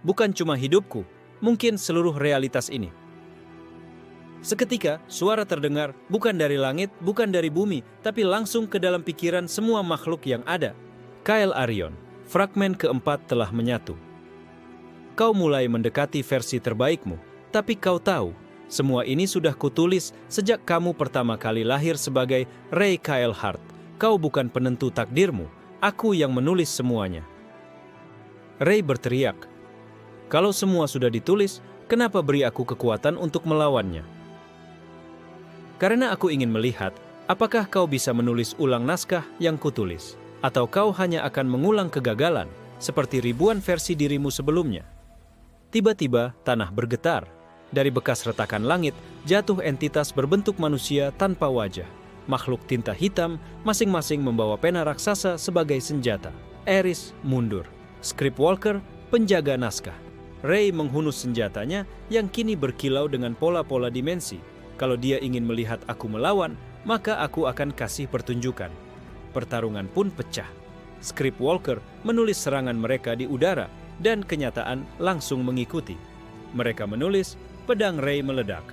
"Bukan cuma hidupku, mungkin seluruh realitas ini." Seketika, suara terdengar bukan dari langit, bukan dari bumi, tapi langsung ke dalam pikiran semua makhluk yang ada. Kyle Arion, fragmen keempat telah menyatu. Kau mulai mendekati versi terbaikmu, tapi kau tahu, semua ini sudah kutulis sejak kamu pertama kali lahir sebagai Ray Kyle Hart. Kau bukan penentu takdirmu, aku yang menulis semuanya. Ray berteriak, "Kalau semua sudah ditulis, kenapa beri aku kekuatan untuk melawannya?" "Karena aku ingin melihat, apakah kau bisa menulis ulang naskah yang kutulis, atau kau hanya akan mengulang kegagalan, seperti ribuan versi dirimu sebelumnya." Tiba-tiba, tanah bergetar. Dari bekas retakan langit, jatuh entitas berbentuk manusia tanpa wajah. Makhluk tinta hitam, masing-masing membawa pena raksasa sebagai senjata. Eris mundur. Scriptwalker, penjaga naskah. Ray menghunus senjatanya yang kini berkilau dengan pola-pola dimensi. "Kalau dia ingin melihat aku melawan, maka aku akan kasih pertunjukan." Pertarungan pun pecah. Scriptwalker menulis serangan mereka di udara, dan kenyataan langsung mengikuti. Mereka menulis, pedang Ray meledak,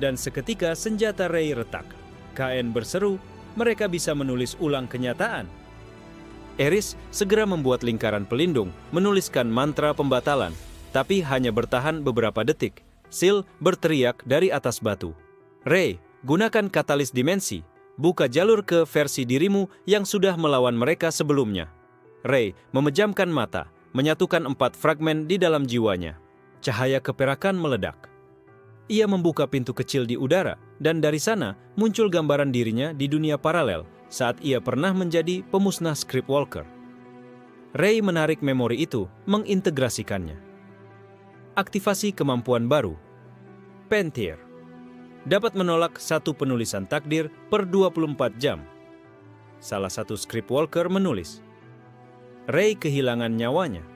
dan seketika senjata Ray retak. Kain berseru, mereka bisa menulis ulang kenyataan. Eris segera membuat lingkaran pelindung, menuliskan mantra pembatalan, tapi hanya bertahan beberapa detik. Sil berteriak dari atas batu, "Ray, gunakan katalis dimensi, buka jalur ke versi dirimu yang sudah melawan mereka sebelumnya." Ray memejamkan mata, menyatukan 4 fragmen di dalam jiwanya. Cahaya keperakan meledak. Ia membuka pintu kecil di udara, dan dari sana muncul gambaran dirinya di dunia paralel saat ia pernah menjadi pemusnah Scriptwalker. Ray menarik memori itu, mengintegrasikannya. Aktivasi kemampuan baru. Pentir. Dapat menolak satu penulisan takdir per 24 jam. Salah satu Scriptwalker menulis. Ray kehilangan nyawanya,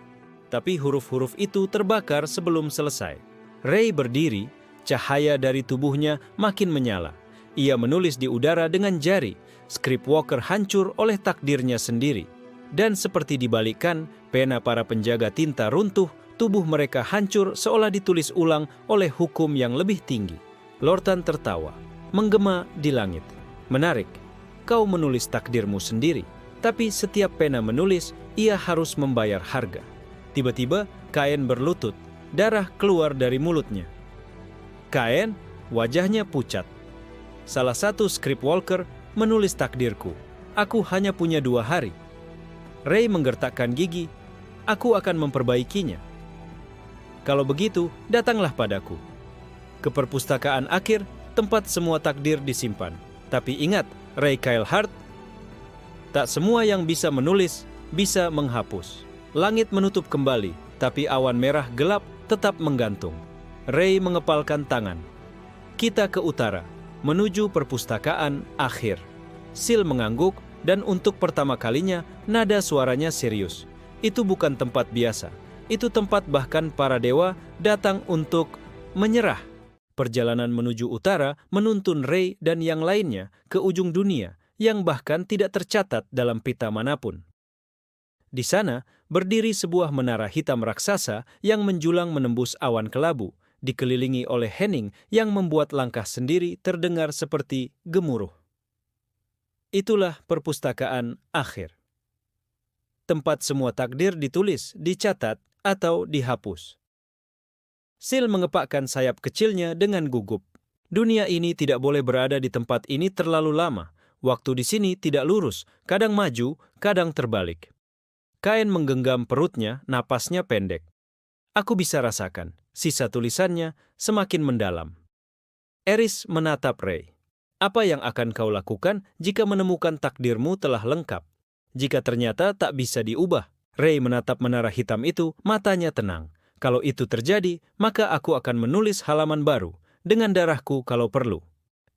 tapi huruf-huruf itu terbakar sebelum selesai. Ray berdiri, cahaya dari tubuhnya makin menyala. Ia menulis di udara dengan jari. Scriptwalker hancur oleh takdirnya sendiri. Dan seperti dibalikkan, pena para penjaga tinta runtuh, tubuh mereka hancur seolah ditulis ulang oleh hukum yang lebih tinggi. Lord Tan tertawa, menggema di langit. "Menarik, kau menulis takdirmu sendiri. Tapi setiap pena menulis, ia harus membayar harga." Tiba-tiba, Kain berlutut, darah keluar dari mulutnya. Kain, wajahnya pucat. "Salah satu Scriptwalker menulis takdirku. Aku hanya punya 2 hari. Ray menggertakkan gigi. Aku akan memperbaikinya. Kalau begitu, datanglah padaku. Ke perpustakaan akhir, tempat semua takdir disimpan. Tapi ingat, Ray Kyle Hart, tak semua yang bisa menulis, bisa menghapus. Langit menutup kembali, tapi awan merah gelap tetap menggantung. Ray mengepalkan tangan. Kita ke utara, menuju perpustakaan akhir. Sil mengangguk, dan untuk pertama kalinya, nada suaranya serius. Itu bukan tempat biasa. Itu tempat bahkan para dewa datang untuk menyerah. Perjalanan menuju utara menuntun Ray dan yang lainnya ke ujung dunia yang bahkan tidak tercatat dalam pita manapun. Di sana berdiri sebuah menara hitam raksasa yang menjulang menembus awan kelabu, dikelilingi oleh hening yang membuat langkah sendiri terdengar seperti gemuruh. Itulah perpustakaan akhir. Tempat semua takdir ditulis, dicatat, atau dihapus. Sil mengepakkan sayap kecilnya dengan gugup. Dunia ini tidak boleh berada di tempat ini terlalu lama. Waktu di sini tidak lurus, kadang maju, kadang terbalik. Kain menggenggam perutnya, napasnya pendek. Aku bisa rasakan, sisa tulisannya semakin mendalam. Eris menatap Ray. Apa yang akan kau lakukan jika menemukan takdirmu telah lengkap? Jika ternyata tak bisa diubah? Ray menatap menara hitam itu, matanya tenang. Kalau itu terjadi, maka aku akan menulis halaman baru, dengan darahku kalau perlu.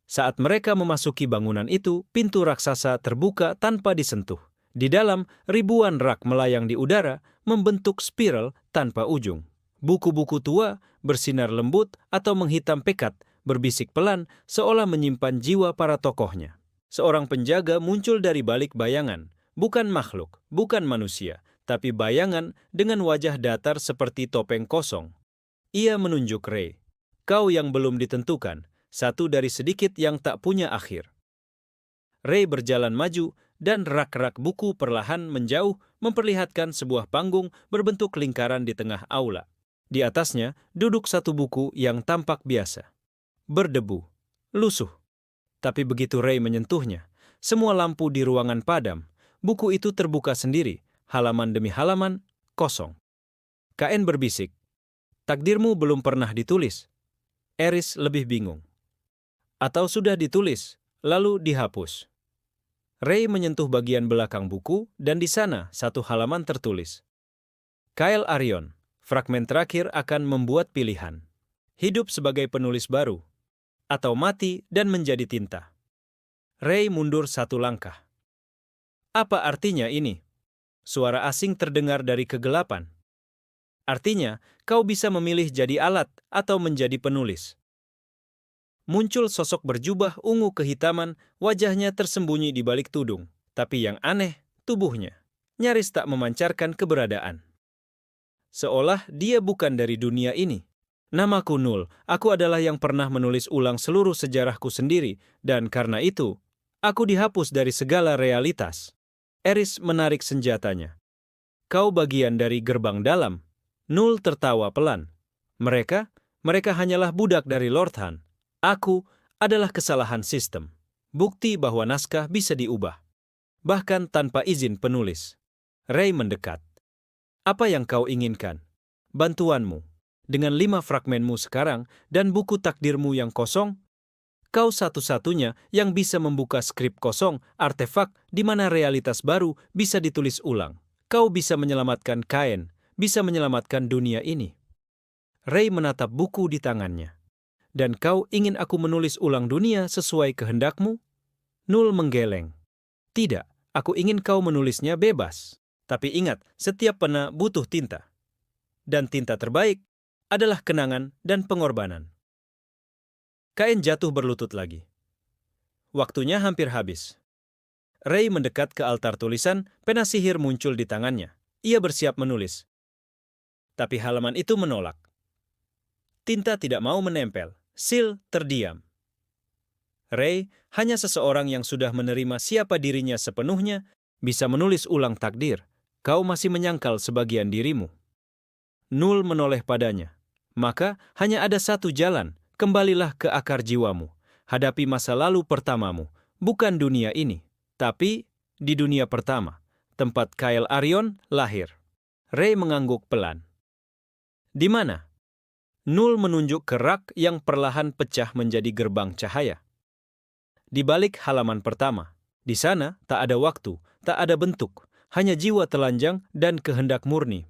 Saat mereka memasuki bangunan itu, pintu raksasa terbuka tanpa disentuh. Di dalam, ribuan rak melayang di udara, membentuk spiral tanpa ujung. Buku-buku tua, bersinar lembut atau menghitam pekat, berbisik pelan, seolah menyimpan jiwa para tokohnya. Seorang penjaga muncul dari balik bayangan, bukan makhluk, bukan manusia, tapi bayangan dengan wajah datar seperti topeng kosong. Ia menunjuk Ray. Kau yang belum ditentukan, satu dari sedikit yang tak punya akhir. Ray berjalan maju, dan rak-rak buku perlahan menjauh memperlihatkan sebuah panggung berbentuk lingkaran di tengah aula. Di atasnya duduk satu buku yang tampak biasa. Berdebu, lusuh. Tapi begitu Ray menyentuhnya, semua lampu di ruangan padam. Buku itu terbuka sendiri, halaman demi halaman, kosong. Kain berbisik, takdirmu belum pernah ditulis. Eris lebih bingung. Atau sudah ditulis, lalu dihapus. Ray menyentuh bagian belakang buku, dan di sana satu halaman tertulis. Kyle Arion, fragmen terakhir akan membuat pilihan. Hidup sebagai penulis baru, atau mati dan menjadi tinta. Ray mundur satu langkah. Apa artinya ini? Suara asing terdengar dari kegelapan. Artinya, kau bisa memilih jadi alat atau menjadi penulis. Muncul sosok berjubah ungu kehitaman, wajahnya tersembunyi di balik tudung. Tapi yang aneh, tubuhnya nyaris tak memancarkan keberadaan. Seolah dia bukan dari dunia ini. Namaku Nul, aku adalah yang pernah menulis ulang seluruh sejarahku sendiri, dan karena itu, aku dihapus dari segala realitas. Eris menarik senjatanya. Kau bagian dari gerbang dalam. Nul tertawa pelan. Mereka hanyalah budak dari Lord Han. Aku adalah kesalahan sistem. Bukti bahwa naskah bisa diubah. Bahkan tanpa izin penulis. Ray mendekat. Apa yang kau inginkan? Bantuanmu. Dengan 5 fragmenmu sekarang dan buku takdirmu yang kosong, kau satu-satunya yang bisa membuka skrip kosong, artefak di mana realitas baru bisa ditulis ulang. Kau bisa menyelamatkan Kain, bisa menyelamatkan dunia ini. Ray menatap buku di tangannya. Dan kau ingin aku menulis ulang dunia sesuai kehendakmu? Nul menggeleng. Tidak, aku ingin kau menulisnya bebas. Tapi ingat, setiap pena butuh tinta. Dan tinta terbaik adalah kenangan dan pengorbanan. Kain jatuh berlutut lagi. Waktunya hampir habis. Ray mendekat ke altar tulisan, pena sihir muncul di tangannya. Ia bersiap menulis. Tapi halaman itu menolak. Tinta tidak mau menempel. Sil terdiam. Ray, hanya seseorang yang sudah menerima siapa dirinya sepenuhnya, bisa menulis ulang takdir. Kau masih menyangkal sebagian dirimu. Nul menoleh padanya. Maka hanya ada satu jalan, kembalilah ke akar jiwamu. Hadapi masa lalu pertamamu, bukan dunia ini. Tapi di dunia pertama, tempat Kyle Arion lahir. Ray mengangguk pelan. Di mana? Nul menunjuk ke rak yang perlahan pecah menjadi gerbang cahaya. Di balik halaman pertama. Di sana tak ada waktu, tak ada bentuk, hanya jiwa telanjang dan kehendak murni.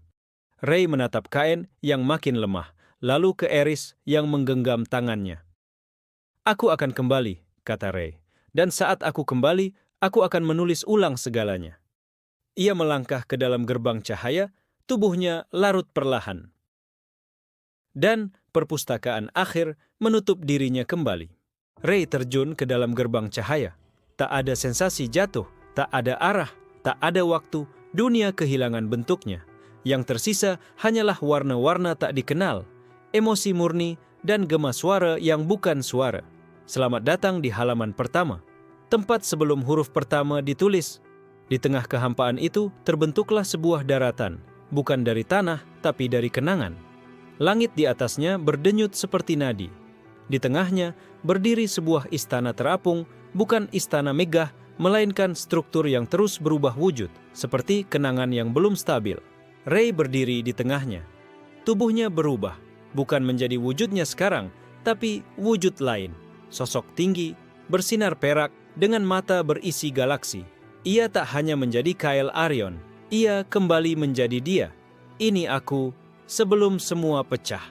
Ray menatap Kain yang makin lemah, lalu ke Eris yang menggenggam tangannya. Aku akan kembali, kata Ray. Dan saat aku kembali, aku akan menulis ulang segalanya. Ia melangkah ke dalam gerbang cahaya, tubuhnya larut perlahan. Dan perpustakaan akhir menutup dirinya kembali. Ray terjun ke dalam gerbang cahaya. Tak ada sensasi jatuh, tak ada arah, tak ada waktu, dunia kehilangan bentuknya. Yang tersisa hanyalah warna-warna tak dikenal, emosi murni, dan gema suara yang bukan suara. Selamat datang di halaman pertama, tempat sebelum huruf pertama ditulis. Di tengah kehampaan itu terbentuklah sebuah daratan, bukan dari tanah, tapi dari kenangan. Langit di atasnya berdenyut seperti nadi. Di tengahnya berdiri sebuah istana terapung, bukan istana megah, melainkan struktur yang terus berubah wujud, seperti kenangan yang belum stabil. Ray berdiri di tengahnya. Tubuhnya berubah, bukan menjadi wujudnya sekarang, tapi wujud lain. Sosok tinggi, bersinar perak, dengan mata berisi galaksi. Ia tak hanya menjadi Kyle Arion, ia kembali menjadi dia. Ini aku, sebelum semua pecah.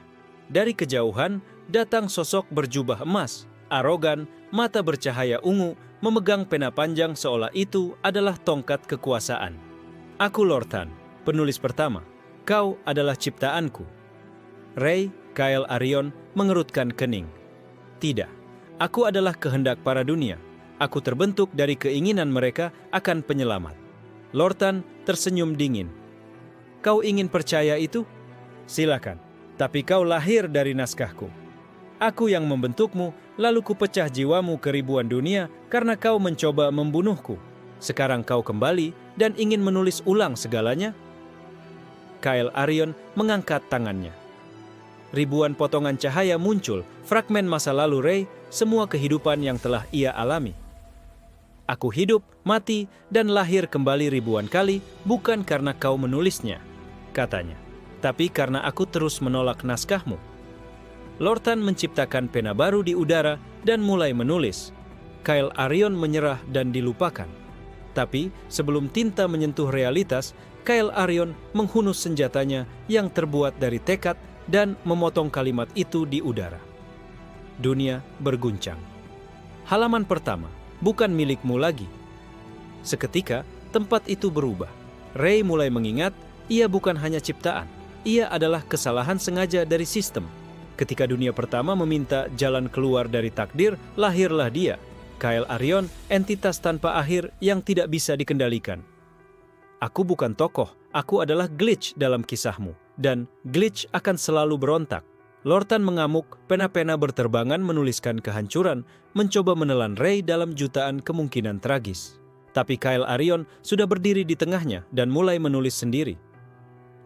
Dari kejauhan, datang sosok berjubah emas, arogan, mata bercahaya ungu, memegang pena panjang seolah itu adalah tongkat kekuasaan. Aku Lortan, penulis pertama. Kau adalah ciptaanku. Ray, Kyle Arion mengerutkan kening. Tidak, aku adalah kehendak para dunia. Aku terbentuk dari keinginan mereka akan penyelamat. Lortan tersenyum dingin. Kau ingin percaya itu? Silakan, tapi kau lahir dari naskahku. Aku yang membentukmu, lalu kupecah jiwamu ke ribuan dunia karena kau mencoba membunuhku. Sekarang kau kembali dan ingin menulis ulang segalanya? Kyle Arion mengangkat tangannya. Ribuan potongan cahaya muncul, fragmen masa lalu Ray, semua kehidupan yang telah ia alami. Aku hidup, mati, dan lahir kembali ribuan kali, bukan karena kau menulisnya, katanya, tapi karena aku terus menolak naskahmu. Lortan menciptakan pena baru di udara dan mulai menulis. Kyle Arion menyerah dan dilupakan. Tapi sebelum tinta menyentuh realitas, Kyle Arion menghunus senjatanya yang terbuat dari tekad dan memotong kalimat itu di udara. Dunia berguncang. Halaman pertama, bukan milikmu lagi. Seketika, tempat itu berubah. Ray mulai mengingat, ia bukan hanya ciptaan. Ia adalah kesalahan sengaja dari sistem. Ketika dunia pertama meminta jalan keluar dari takdir, lahirlah dia, Kyle Arion, entitas tanpa akhir yang tidak bisa dikendalikan. Aku bukan tokoh, aku adalah glitch dalam kisahmu, dan glitch akan selalu berontak. Lortan mengamuk, pena-pena berterbangan menuliskan kehancuran, mencoba menelan Ray dalam jutaan kemungkinan tragis. Tapi Kyle Arion sudah berdiri di tengahnya dan mulai menulis sendiri.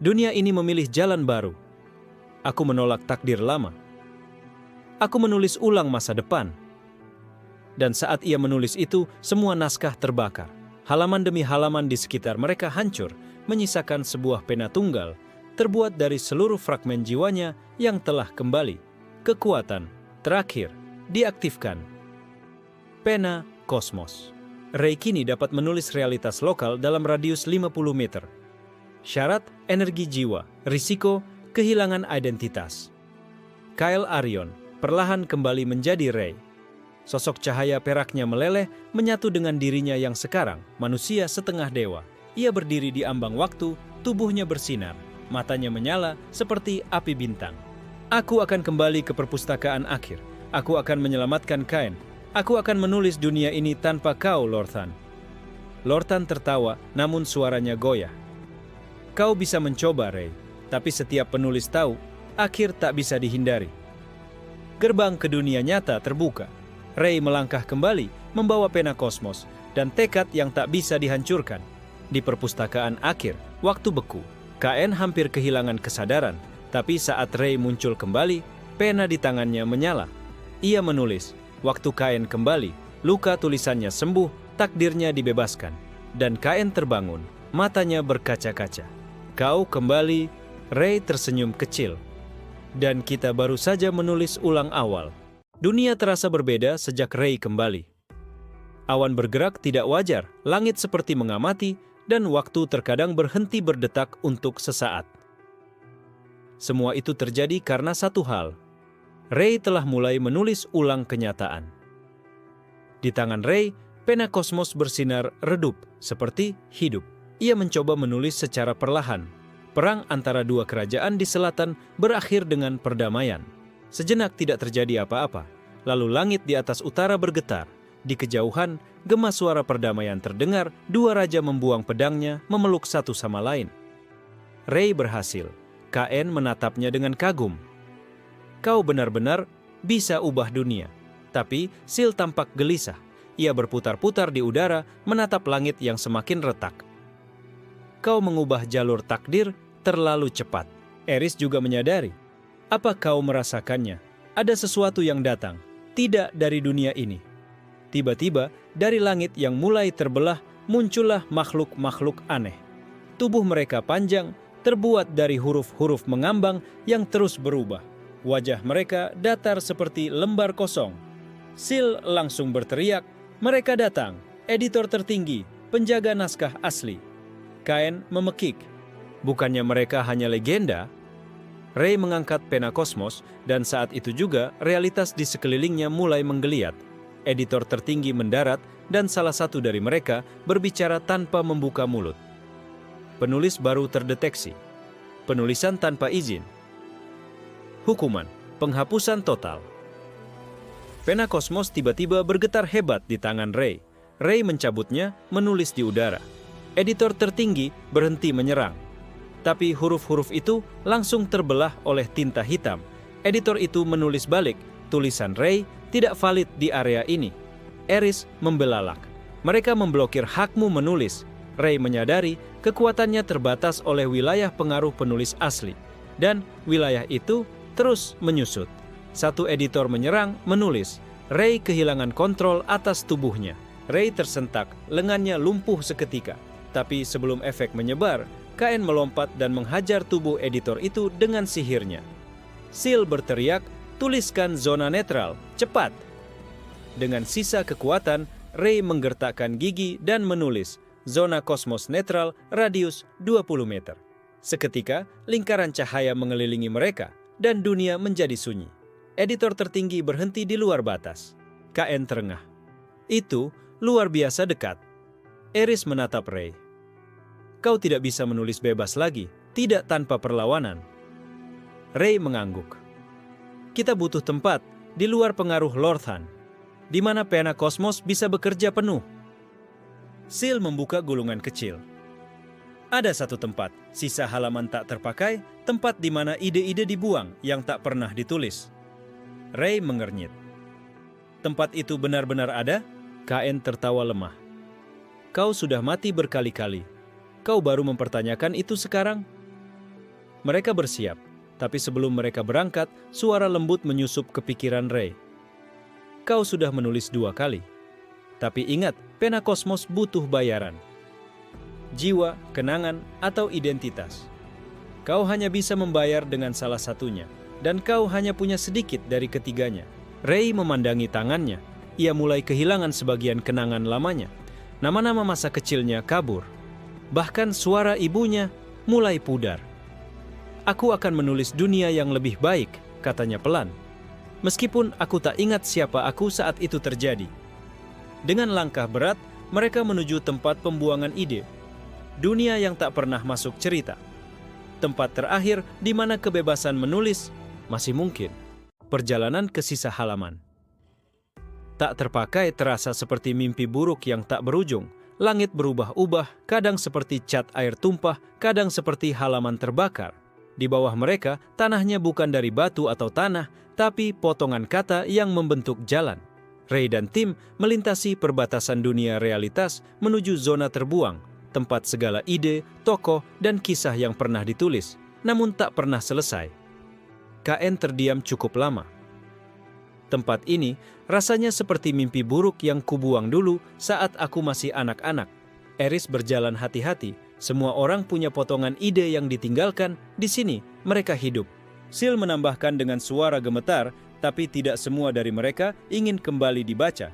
Dunia ini memilih jalan baru. Aku menolak takdir lama. Aku menulis ulang masa depan. Dan saat ia menulis itu, semua naskah terbakar. Halaman demi halaman di sekitar mereka hancur, menyisakan sebuah pena tunggal, terbuat dari seluruh fragmen jiwanya yang telah kembali. Kekuatan terakhir diaktifkan. Pena kosmos. Ray kini dapat menulis realitas lokal dalam radius 50 meter. Syarat energi jiwa, risiko kehilangan identitas. Kyle Arion perlahan kembali menjadi Ray. Sosok cahaya peraknya meleleh menyatu dengan dirinya yang sekarang, manusia setengah dewa. Ia berdiri di ambang waktu, tubuhnya bersinar, matanya menyala seperti api bintang. Aku akan kembali ke perpustakaan akhir. Aku akan menyelamatkan Kain. Aku akan menulis dunia ini tanpa kau, Lortan. Lortan tertawa, namun suaranya goyah. Kau bisa mencoba, Ray. Tapi setiap penulis tahu, akhir tak bisa dihindari. Gerbang ke dunia nyata terbuka. Ray melangkah kembali, membawa pena kosmos, dan tekad yang tak bisa dihancurkan. Di perpustakaan akhir, waktu beku. Kain hampir kehilangan kesadaran, tapi saat Ray muncul kembali, pena di tangannya menyala. Ia menulis, waktu Kain kembali, luka tulisannya sembuh, takdirnya dibebaskan. dan KN terbangun, matanya berkaca-kaca. Kau kembali, Ray tersenyum kecil. Dan kita baru saja menulis ulang awal. Dunia terasa berbeda sejak Ray kembali. Awan bergerak tidak wajar, langit seperti mengamati, dan waktu terkadang berhenti berdetak untuk sesaat. Semua itu terjadi karena satu hal. Ray telah mulai menulis ulang kenyataan. Di tangan Ray, pena kosmos bersinar redup, seperti hidup. Ia mencoba menulis secara perlahan. Perang antara dua kerajaan di selatan berakhir dengan perdamaian. Sejenak tidak terjadi apa-apa. Lalu langit di atas utara bergetar. Di kejauhan, gema suara perdamaian terdengar, dua raja membuang pedangnya, memeluk satu sama lain. Ray berhasil. KN menatapnya dengan kagum. Kau benar-benar bisa ubah dunia. Tapi Sil tampak gelisah. Ia berputar-putar di udara, menatap langit yang semakin retak. Kau mengubah jalur takdir terlalu cepat. Eris juga menyadari. Apa kau merasakannya? Ada sesuatu yang datang, tidak dari dunia ini. Tiba-tiba, dari langit yang mulai terbelah, muncullah makhluk-makhluk aneh. Tubuh mereka panjang, terbuat dari huruf-huruf mengambang yang terus berubah. Wajah mereka datar seperti lembar kosong. Sil langsung berteriak, "Mereka datang, editor tertinggi, penjaga naskah asli." KN memekik. Bukannya mereka hanya legenda? Ray mengangkat pena kosmos, dan saat itu juga realitas di sekelilingnya mulai menggeliat. Editor tertinggi mendarat, dan salah satu dari mereka berbicara tanpa membuka mulut. Penulis baru terdeteksi. Penulisan tanpa izin. Hukuman, penghapusan total. Pena kosmos tiba-tiba bergetar hebat di tangan Ray. Ray mencabutnya, menulis di udara. Editor tertinggi berhenti menyerang. Tapi huruf-huruf itu langsung terbelah oleh tinta hitam. Editor itu menulis balik, tulisan Ray tidak valid di area ini. Eris membelalak. Mereka memblokir hakmu menulis. Ray menyadari kekuatannya terbatas oleh wilayah pengaruh penulis asli. Dan wilayah itu terus menyusut. Satu editor menyerang, menulis. Ray kehilangan kontrol atas tubuhnya. Ray tersentak, lengannya lumpuh seketika. Tapi sebelum efek menyebar, KN melompat dan menghajar tubuh editor itu dengan sihirnya. Sil berteriak, "Tuliskan zona netral, cepat!" Dengan sisa kekuatan, Ray menggertakkan gigi dan menulis, "Zona kosmos netral, radius 20 meter." Seketika, lingkaran cahaya mengelilingi mereka, dan dunia menjadi sunyi. Editor tertinggi berhenti di luar batas. KN terengah. Itu luar biasa dekat. Eris menatap Ray. Kau tidak bisa menulis bebas lagi, tidak tanpa perlawanan. Ray mengangguk. Kita butuh tempat di luar pengaruh Lorthan, di mana pena kosmos bisa bekerja penuh. Sil membuka gulungan kecil. Ada satu tempat, sisa halaman tak terpakai, tempat di mana ide-ide dibuang yang tak pernah ditulis. Ray mengernyit. Tempat itu benar-benar ada? KN tertawa lemah. Kau sudah mati berkali-kali. Kau baru mempertanyakan itu sekarang? Mereka bersiap, tapi sebelum mereka berangkat, suara lembut menyusup ke pikiran Ray. Kau sudah menulis 2 kali. Tapi ingat, pena kosmos butuh bayaran. Jiwa, kenangan, atau identitas. Kau hanya bisa membayar dengan salah satunya, dan kau hanya punya sedikit dari ketiganya. Ray memandangi tangannya. Ia mulai kehilangan sebagian kenangan lamanya. Nama-nama masa kecilnya kabur. Bahkan suara ibunya mulai pudar. Aku akan menulis dunia yang lebih baik, katanya pelan. Meskipun aku tak ingat siapa aku saat itu terjadi. Dengan langkah berat, mereka menuju tempat pembuangan ide. Dunia yang tak pernah masuk cerita. Tempat terakhir di mana kebebasan menulis masih mungkin. Perjalanan ke sisa halaman. Tak terpakai terasa seperti mimpi buruk yang tak berujung. Langit berubah-ubah, kadang seperti cat air tumpah, kadang seperti halaman terbakar. Di bawah mereka, tanahnya bukan dari batu atau tanah, tapi potongan kata yang membentuk jalan. Ray dan tim melintasi perbatasan dunia realitas menuju zona terbuang, tempat segala ide, tokoh, dan kisah yang pernah ditulis, namun tak pernah selesai. KN terdiam cukup lama. Tempat ini rasanya seperti mimpi buruk yang kubuang dulu saat aku masih anak-anak. Eris berjalan hati-hati. Semua orang punya potongan ide yang ditinggalkan. Di sini, mereka hidup. Sil menambahkan dengan suara gemetar, tapi tidak semua dari mereka ingin kembali dibaca.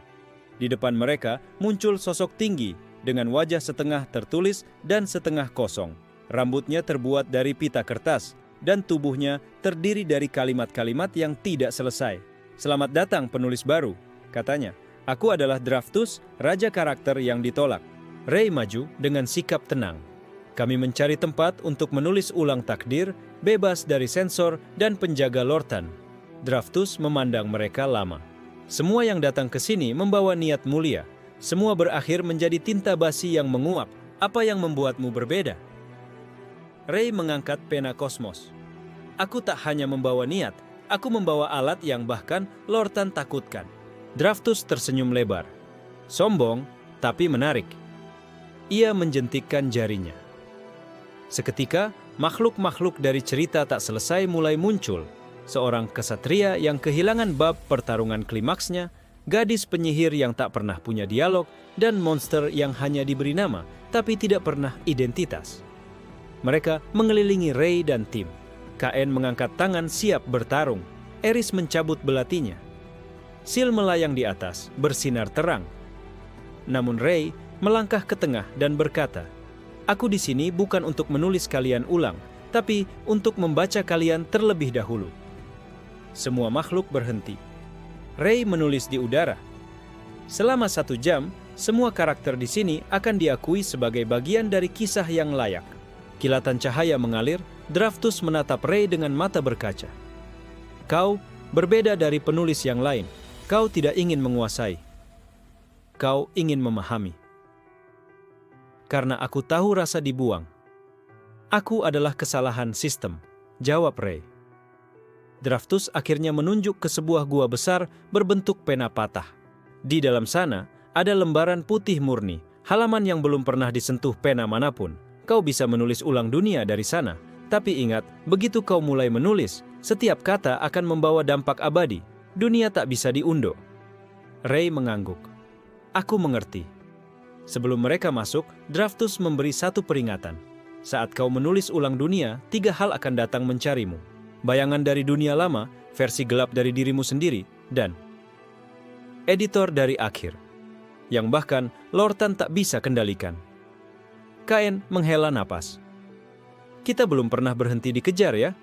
Di depan mereka muncul sosok tinggi dengan wajah setengah tertulis dan setengah kosong. Rambutnya terbuat dari pita kertas dan tubuhnya terdiri dari kalimat-kalimat yang tidak selesai. "Selamat datang penulis baru," katanya. "Aku adalah Draftus, raja karakter yang ditolak." Ray maju dengan sikap tenang. "Kami mencari tempat untuk menulis ulang takdir, bebas dari sensor dan penjaga Lortan." Draftus memandang mereka lama. "Semua yang datang ke sini membawa niat mulia. Semua berakhir menjadi tinta basi yang menguap. Apa yang membuatmu berbeda?" Ray mengangkat pena kosmos. "Aku tak hanya membawa niat, aku membawa alat yang bahkan Lortan takutkan." Draftus tersenyum lebar. Sombong, tapi menarik. Ia menjentikkan jarinya. Seketika, makhluk-makhluk dari cerita tak selesai mulai muncul. Seorang kesatria yang kehilangan bab pertarungan klimaksnya, gadis penyihir yang tak pernah punya dialog, dan monster yang hanya diberi nama, tapi tidak pernah identitas. Mereka mengelilingi Ray dan tim. KN mengangkat tangan siap bertarung. Eris mencabut belatinya. Sil melayang di atas, bersinar terang. Namun Ray melangkah ke tengah dan berkata, "Aku di sini bukan untuk menulis kalian ulang, tapi untuk membaca kalian terlebih dahulu." Semua makhluk berhenti. Ray menulis di udara. "Selama 1 jam, semua karakter di sini akan diakui sebagai bagian dari kisah yang layak." Kilatan cahaya mengalir. Draftus menatap Ray dengan mata berkaca. "Kau berbeda dari penulis yang lain. Kau tidak ingin menguasai. Kau ingin memahami." "Karena aku tahu rasa dibuang." "Aku adalah kesalahan sistem," jawab Ray. Draftus akhirnya menunjuk ke sebuah gua besar berbentuk pena patah. Di dalam sana ada lembaran putih murni, halaman yang belum pernah disentuh pena manapun. Kau bisa menulis ulang dunia dari sana. Tapi ingat, begitu kau mulai menulis, setiap kata akan membawa dampak abadi. Dunia tak bisa diunduh. Ray mengangguk. "Aku mengerti." Sebelum mereka masuk, Draftus memberi satu peringatan. "Saat kau menulis ulang dunia, 3 hal akan datang mencarimu. Bayangan dari dunia lama, versi gelap dari dirimu sendiri, dan editor dari akhir, yang bahkan Lortan tak bisa kendalikan." KN menghela napas. "Kita belum pernah berhenti dikejar ya?"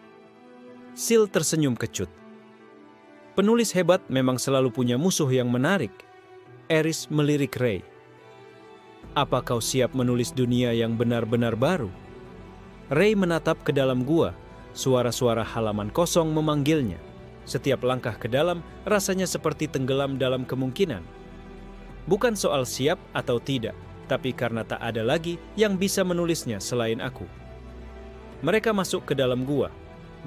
Sil tersenyum kecut. "Penulis hebat memang selalu punya musuh yang menarik." Eris melirik Ray. "Apa kau siap menulis dunia yang benar-benar baru?" Ray menatap ke dalam gua. Suara-suara halaman kosong memanggilnya. Setiap langkah ke dalam rasanya seperti tenggelam dalam kemungkinan. Bukan soal siap atau tidak, tapi karena tak ada lagi yang bisa menulisnya selain aku. Mereka masuk ke dalam gua,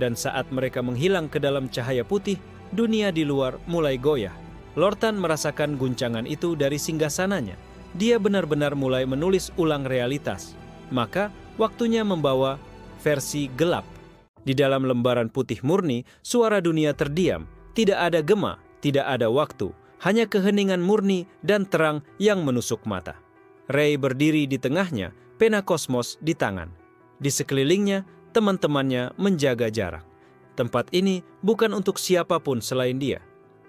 dan saat mereka menghilang ke dalam cahaya putih, dunia di luar mulai goyah. Lortan merasakan guncangan itu dari singgasananya. Dia benar-benar mulai menulis ulang realitas. Maka, waktunya membawa versi gelap. Di dalam lembaran putih murni, suara dunia terdiam. Tidak ada gema, tidak ada waktu. Hanya keheningan murni dan terang yang menusuk mata. Ray berdiri di tengahnya, pena kosmos di tangan. Di sekelilingnya, teman-temannya menjaga jarak. Tempat ini bukan untuk siapapun selain dia.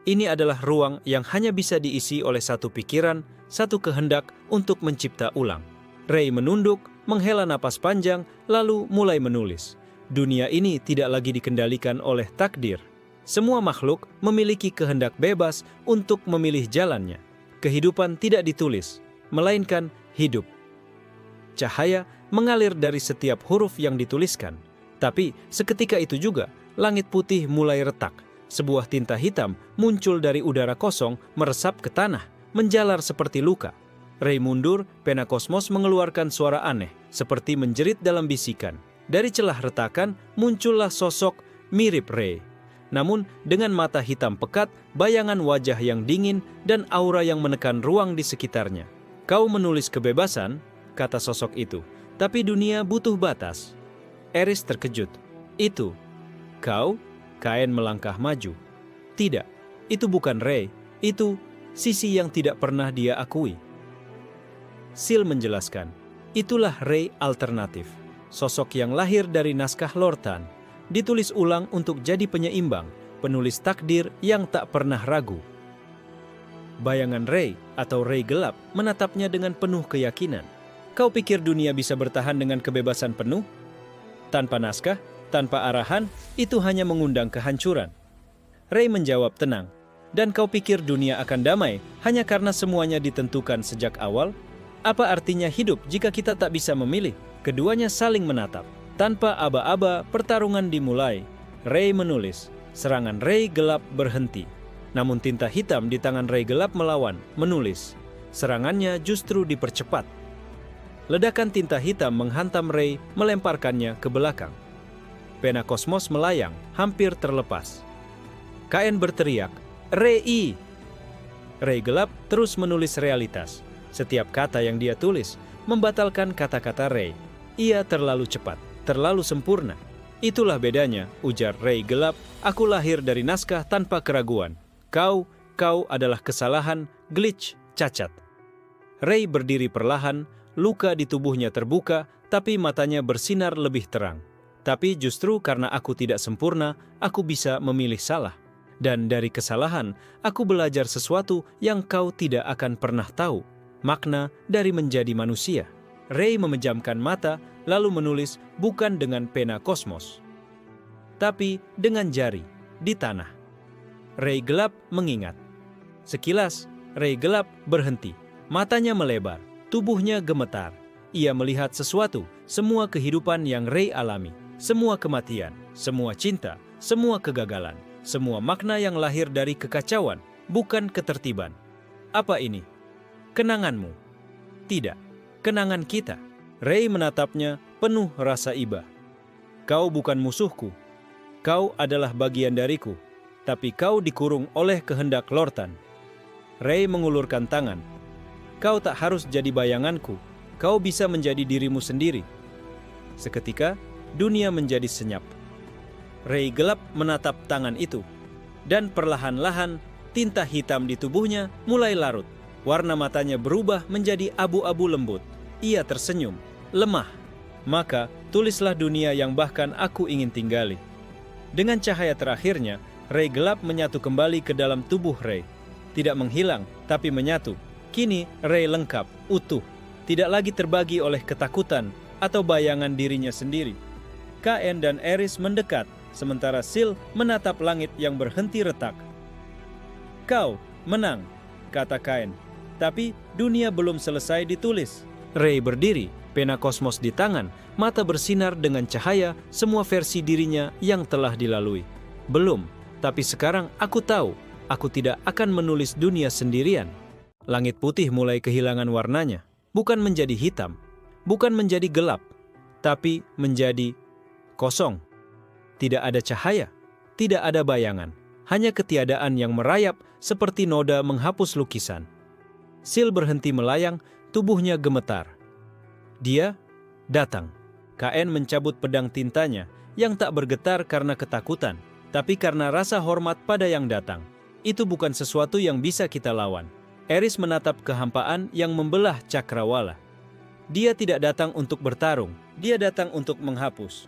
Ini adalah ruang yang hanya bisa diisi oleh satu pikiran, satu kehendak untuk mencipta ulang. Ray menunduk, menghela napas panjang, lalu mulai menulis. Dunia ini tidak lagi dikendalikan oleh takdir. Semua makhluk memiliki kehendak bebas untuk memilih jalannya. Kehidupan tidak ditulis, melainkan hidup. Cahaya mengalir dari setiap huruf yang dituliskan. Tapi seketika itu juga, langit putih mulai retak. Sebuah tinta hitam muncul dari udara kosong, meresap ke tanah, menjalar seperti luka. Ray mundur, pena kosmos mengeluarkan suara aneh, seperti menjerit dalam bisikan. Dari celah retakan, muncullah sosok mirip Ray. Namun, dengan mata hitam pekat, bayangan wajah yang dingin, dan aura yang menekan ruang di sekitarnya. "Kau menulis kebebasan," kata sosok itu, "tapi dunia butuh batas." Eris terkejut. "Itu, kau?" KN melangkah maju. "Tidak, itu bukan Ray. Itu sisi yang tidak pernah dia akui." Sil menjelaskan, itulah Ray alternatif. Sosok yang lahir dari naskah Lortan, ditulis ulang untuk jadi penyeimbang, penulis takdir yang tak pernah ragu. Bayangan Ray atau Ray gelap menatapnya dengan penuh keyakinan. Kau pikir dunia bisa bertahan dengan kebebasan penuh? Tanpa naskah, tanpa arahan, itu hanya mengundang kehancuran. Ray menjawab tenang, dan kau pikir dunia akan damai hanya karena semuanya ditentukan sejak awal? Apa artinya hidup jika kita tak bisa memilih? Keduanya saling menatap. Tanpa aba-aba, pertarungan dimulai. Ray menulis, serangan Ray gelap berhenti. Namun tinta hitam di tangan Ray gelap melawan, menulis. Serangannya justru dipercepat. Ledakan tinta hitam menghantam Ray, melemparkannya ke belakang. Pena kosmos melayang, hampir terlepas. KN berteriak, Ray! Ray gelap terus menulis realitas. Setiap kata yang dia tulis membatalkan kata-kata Ray. Ia terlalu cepat, terlalu sempurna. Itulah bedanya, ujar Ray gelap. Aku lahir dari naskah tanpa keraguan. Kau adalah kesalahan, glitch, cacat. Ray berdiri perlahan, luka di tubuhnya terbuka, tapi matanya bersinar lebih terang. Tapi justru karena aku tidak sempurna, aku bisa memilih salah. Dan dari kesalahan, aku belajar sesuatu yang kau tidak akan pernah tahu. Makna dari menjadi manusia. Ray memejamkan mata, lalu menulis bukan dengan pena kosmos, tapi dengan jari di tanah. Ray gelap mengingat. Sekilas, Ray gelap berhenti. Matanya melebar, tubuhnya gemetar. Ia melihat sesuatu, semua kehidupan yang Ray alami, semua kematian, semua cinta, semua kegagalan, semua makna yang lahir dari kekacauan, bukan ketertiban. Apa ini? Kenanganmu? Tidak, kenangan kita. Ray menatapnya penuh rasa iba. Kau bukan musuhku. Kau adalah bagian dariku. Tapi kau dikurung oleh kehendak Lortan. Ray mengulurkan tangan. Kau tak harus jadi bayanganku. Kau bisa menjadi dirimu sendiri. Seketika, dunia menjadi senyap. Ray gelap menatap tangan itu. Dan perlahan-lahan, tinta hitam di tubuhnya mulai larut. Warna matanya berubah menjadi abu-abu lembut. Ia tersenyum, lemah. Maka, tulislah dunia yang bahkan aku ingin tinggali. Dengan cahaya terakhirnya, Ray gelap menyatu kembali ke dalam tubuh Ray. Tidak menghilang, tapi menyatu. Kini, Ray lengkap, utuh. Tidak lagi terbagi oleh ketakutan atau bayangan dirinya sendiri. KN dan Eris mendekat, sementara Sil menatap langit yang berhenti retak. Kau menang, kata KN. Tapi dunia belum selesai ditulis. Ray berdiri, pena kosmos di tangan, mata bersinar dengan cahaya semua versi dirinya yang telah dilalui. Belum, tapi sekarang aku tahu, aku tidak akan menulis dunia sendirian. Langit putih mulai kehilangan warnanya, bukan menjadi hitam, bukan menjadi gelap, tapi menjadi kosong. Tidak ada cahaya, tidak ada bayangan, hanya ketiadaan yang merayap seperti noda menghapus lukisan. Sil berhenti melayang, tubuhnya gemetar. Dia datang. KN mencabut pedang tintanya yang tak bergetar karena ketakutan, tapi karena rasa hormat pada yang datang. Itu bukan sesuatu yang bisa kita lawan. Eris menatap kehampaan yang membelah cakrawala. Dia tidak datang untuk bertarung, dia datang untuk menghapus.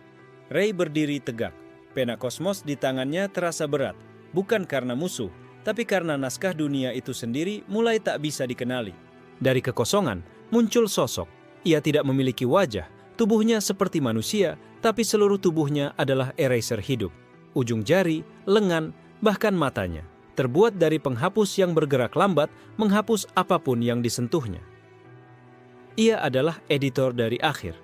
Ray berdiri tegak. Pena kosmos di tangannya terasa berat, bukan karena musuh, tapi karena naskah dunia itu sendiri mulai tak bisa dikenali. Dari kekosongan muncul sosok. Ia tidak memiliki wajah, tubuhnya seperti manusia, tapi seluruh tubuhnya adalah eraser hidup. Ujung jari, lengan, bahkan matanya terbuat dari penghapus yang bergerak lambat, menghapus apapun yang disentuhnya. Ia adalah editor dari akhir.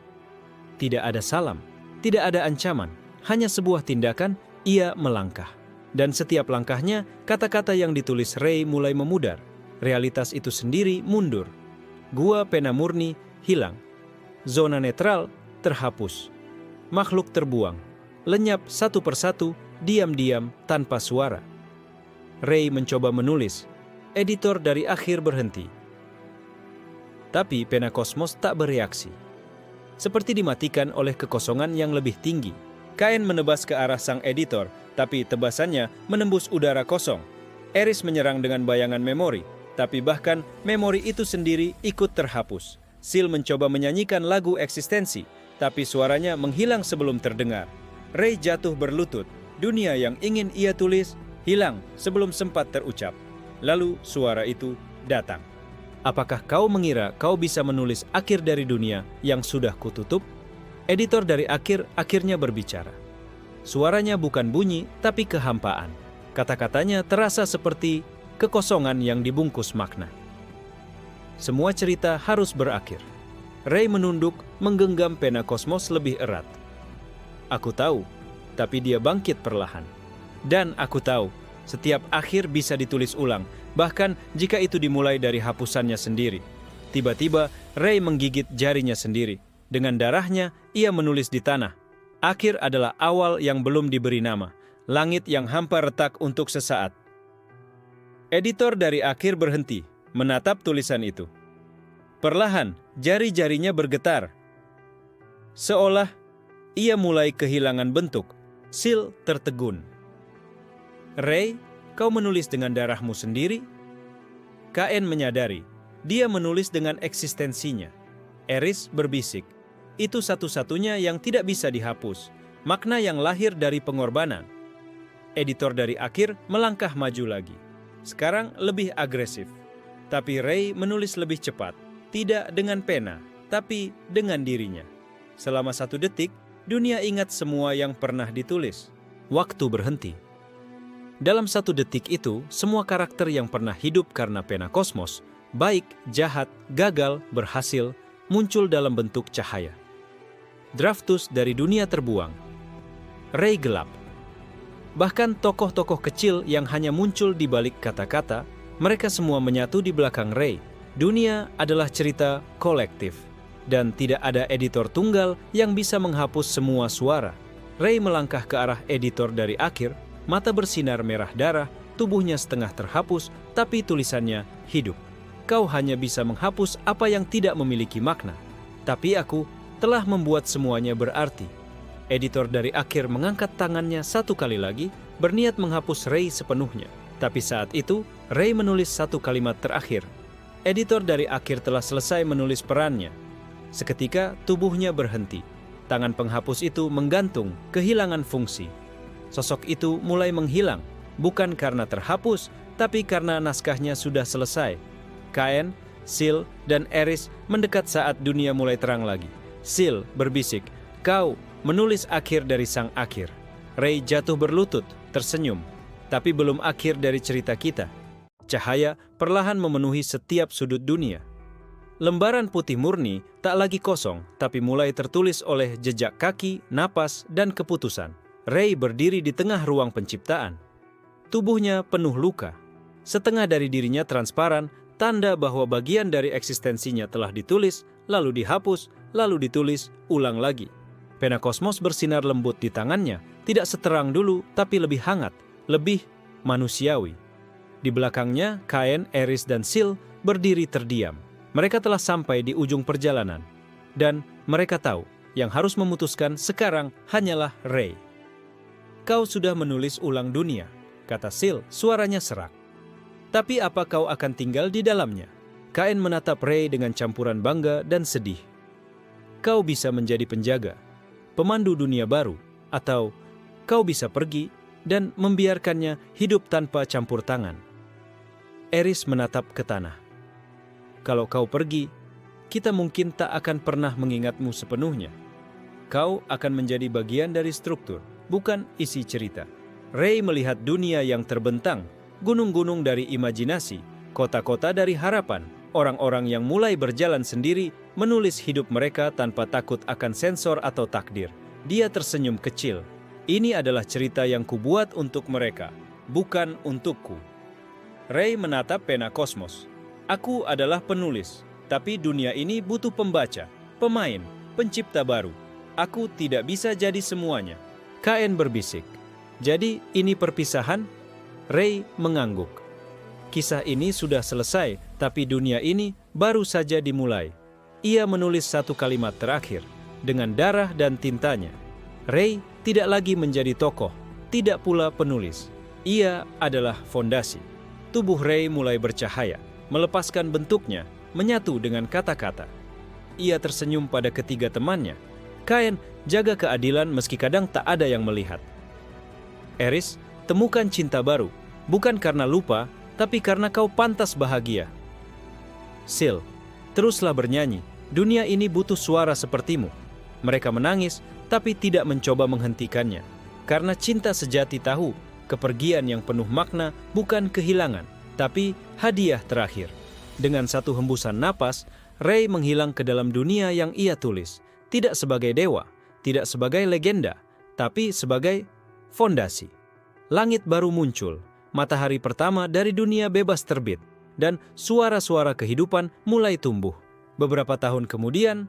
Tidak ada salam, tidak ada ancaman, hanya sebuah tindakan. Ia melangkah. Dan setiap langkahnya, kata-kata yang ditulis Ray mulai memudar. Realitas itu sendiri mundur. Gua pena murni hilang. Zona netral terhapus. Makhluk terbuang. Lenyap satu persatu, diam-diam tanpa suara. Ray mencoba menulis. Editor dari akhir berhenti. Tapi pena kosmos tak bereaksi. Seperti dimatikan oleh kekosongan yang lebih tinggi. KN menebas ke arah sang editor, tapi tebasannya menembus udara kosong. Eris menyerang dengan bayangan memori, tapi bahkan memori itu sendiri ikut terhapus. Sil mencoba menyanyikan lagu eksistensi, tapi suaranya menghilang sebelum terdengar. Ray jatuh berlutut. Dunia yang ingin ia tulis hilang sebelum sempat terucap. Lalu suara itu datang. Apakah kau mengira kau bisa menulis akhir dari dunia yang sudah kututup? Editor dari akhir akhirnya berbicara. Suaranya bukan bunyi, tapi kehampaan. Kata-katanya terasa seperti kekosongan yang dibungkus makna. Semua cerita harus berakhir. Ray menunduk, menggenggam pena kosmos lebih erat. Aku tahu, tapi dia bangkit perlahan. Dan aku tahu, setiap akhir bisa ditulis ulang, bahkan jika itu dimulai dari hapusannya sendiri. Tiba-tiba, Ray menggigit jarinya sendiri. Dengan darahnya, ia menulis di tanah. Akhir adalah awal yang belum diberi nama. Langit yang hampa retak untuk sesaat. Editor dari akhir berhenti, menatap tulisan itu. Perlahan, jari-jarinya bergetar. Seolah ia mulai kehilangan bentuk. Sil tertegun. Ray, kau menulis dengan darahmu sendiri? Kain menyadari, dia menulis dengan eksistensinya. Eris berbisik, itu satu-satunya yang tidak bisa dihapus, makna yang lahir dari pengorbanan. Editor dari akhir melangkah maju lagi. Sekarang lebih agresif. Tapi Ray menulis lebih cepat, tidak dengan pena, tapi dengan dirinya. Selama 1 detik, dunia ingat semua yang pernah ditulis. Waktu berhenti. Dalam 1 detik itu, semua karakter yang pernah hidup karena pena kosmos, baik, jahat, gagal, berhasil, muncul dalam bentuk cahaya. Draftus dari dunia terbuang. Ray gelap. Bahkan tokoh-tokoh kecil yang hanya muncul di balik kata-kata, mereka semua menyatu di belakang Ray. Dunia adalah cerita kolektif, dan tidak ada editor tunggal yang bisa menghapus semua suara. Ray melangkah ke arah editor dari akhir, mata bersinar merah darah, tubuhnya setengah terhapus, tapi tulisannya hidup. Kau hanya bisa menghapus apa yang tidak memiliki makna. Tapi aku telah membuat semuanya berarti. Editor dari akhir mengangkat tangannya 1 kali lagi, berniat menghapus Ray sepenuhnya. Tapi saat itu, Ray menulis 1 kalimat terakhir. Editor dari akhir telah selesai menulis perannya. Seketika tubuhnya berhenti. Tangan penghapus itu menggantung, kehilangan fungsi. Sosok itu mulai menghilang, bukan karena terhapus, tapi karena naskahnya sudah selesai. Kain, Sil, dan Eris mendekat saat dunia mulai terang lagi. Sil berbisik, "Kau menulis akhir dari sang akhir." Ray jatuh berlutut, tersenyum. Tapi belum akhir dari cerita kita. Cahaya perlahan memenuhi setiap sudut dunia. Lembaran putih murni tak lagi kosong, tapi mulai tertulis oleh jejak kaki, napas, dan keputusan. Ray berdiri di tengah ruang penciptaan. Tubuhnya penuh luka. Setengah dari dirinya transparan, tanda bahwa bagian dari eksistensinya telah ditulis, lalu dihapus, lalu ditulis ulang lagi. Pena kosmos bersinar lembut di tangannya, tidak seterang dulu, tapi lebih hangat, lebih manusiawi. Di belakangnya, Kain, Eris, dan Sil berdiri terdiam. Mereka telah sampai di ujung perjalanan. Dan mereka tahu, yang harus memutuskan sekarang hanyalah Ray. "Kau sudah menulis ulang dunia," kata Sil, suaranya serak. "Tapi apa kau akan tinggal di dalamnya?" Kain menatap Ray dengan campuran bangga dan sedih. "Kau bisa menjadi penjaga, pemandu dunia baru, atau kau bisa pergi dan membiarkannya hidup tanpa campur tangan." Eris menatap ke tanah. "Kalau kau pergi, kita mungkin tak akan pernah mengingatmu sepenuhnya. Kau akan menjadi bagian dari struktur, bukan isi cerita." Ray melihat dunia yang terbentang, gunung-gunung dari imajinasi, kota-kota dari harapan, orang-orang yang mulai berjalan sendiri, menulis hidup mereka tanpa takut akan sensor atau takdir. Dia tersenyum kecil. "Ini adalah cerita yang kubuat untuk mereka, bukan untukku." Ray menatap pena kosmos. "Aku adalah penulis, tapi dunia ini butuh pembaca, pemain, pencipta baru. Aku tidak bisa jadi semuanya." Kain berbisik, "Jadi ini perpisahan?" Ray mengangguk. "Kisah ini sudah selesai, tapi dunia ini baru saja dimulai." Ia menulis 1 kalimat terakhir, dengan darah dan tintanya. Ray tidak lagi menjadi tokoh, tidak pula penulis. Ia adalah fondasi. Tubuh Ray mulai bercahaya, melepaskan bentuknya, menyatu dengan kata-kata. ia tersenyum pada ketiga temannya. Kain, jaga keadilan meski kadang tak ada yang melihat. Eris, temukan cinta baru, bukan karena lupa, tapi karena kau pantas bahagia. Sil, teruslah bernyanyi, dunia ini butuh suara sepertimu. Mereka menangis, tapi tidak mencoba menghentikannya. Karena cinta sejati tahu, kepergian yang penuh makna bukan kehilangan, tapi hadiah terakhir. Dengan satu hembusan napas, Ray menghilang ke dalam dunia yang ia tulis. Tidak sebagai dewa, tidak sebagai legenda, tapi sebagai fondasi. Langit baru muncul, matahari pertama dari dunia bebas terbit, dan suara-suara kehidupan mulai tumbuh. Beberapa tahun kemudian,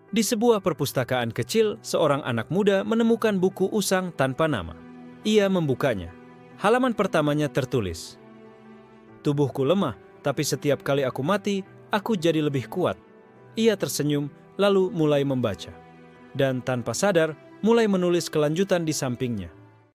di sebuah perpustakaan kecil, seorang anak muda menemukan buku usang tanpa nama. Ia membukanya. Halaman pertamanya tertulis, "Tubuhku lemah, tapi setiap kali aku mati, aku jadi lebih kuat." Ia tersenyum, lalu mulai membaca. Dan tanpa sadar, mulai menulis kelanjutan di sampingnya.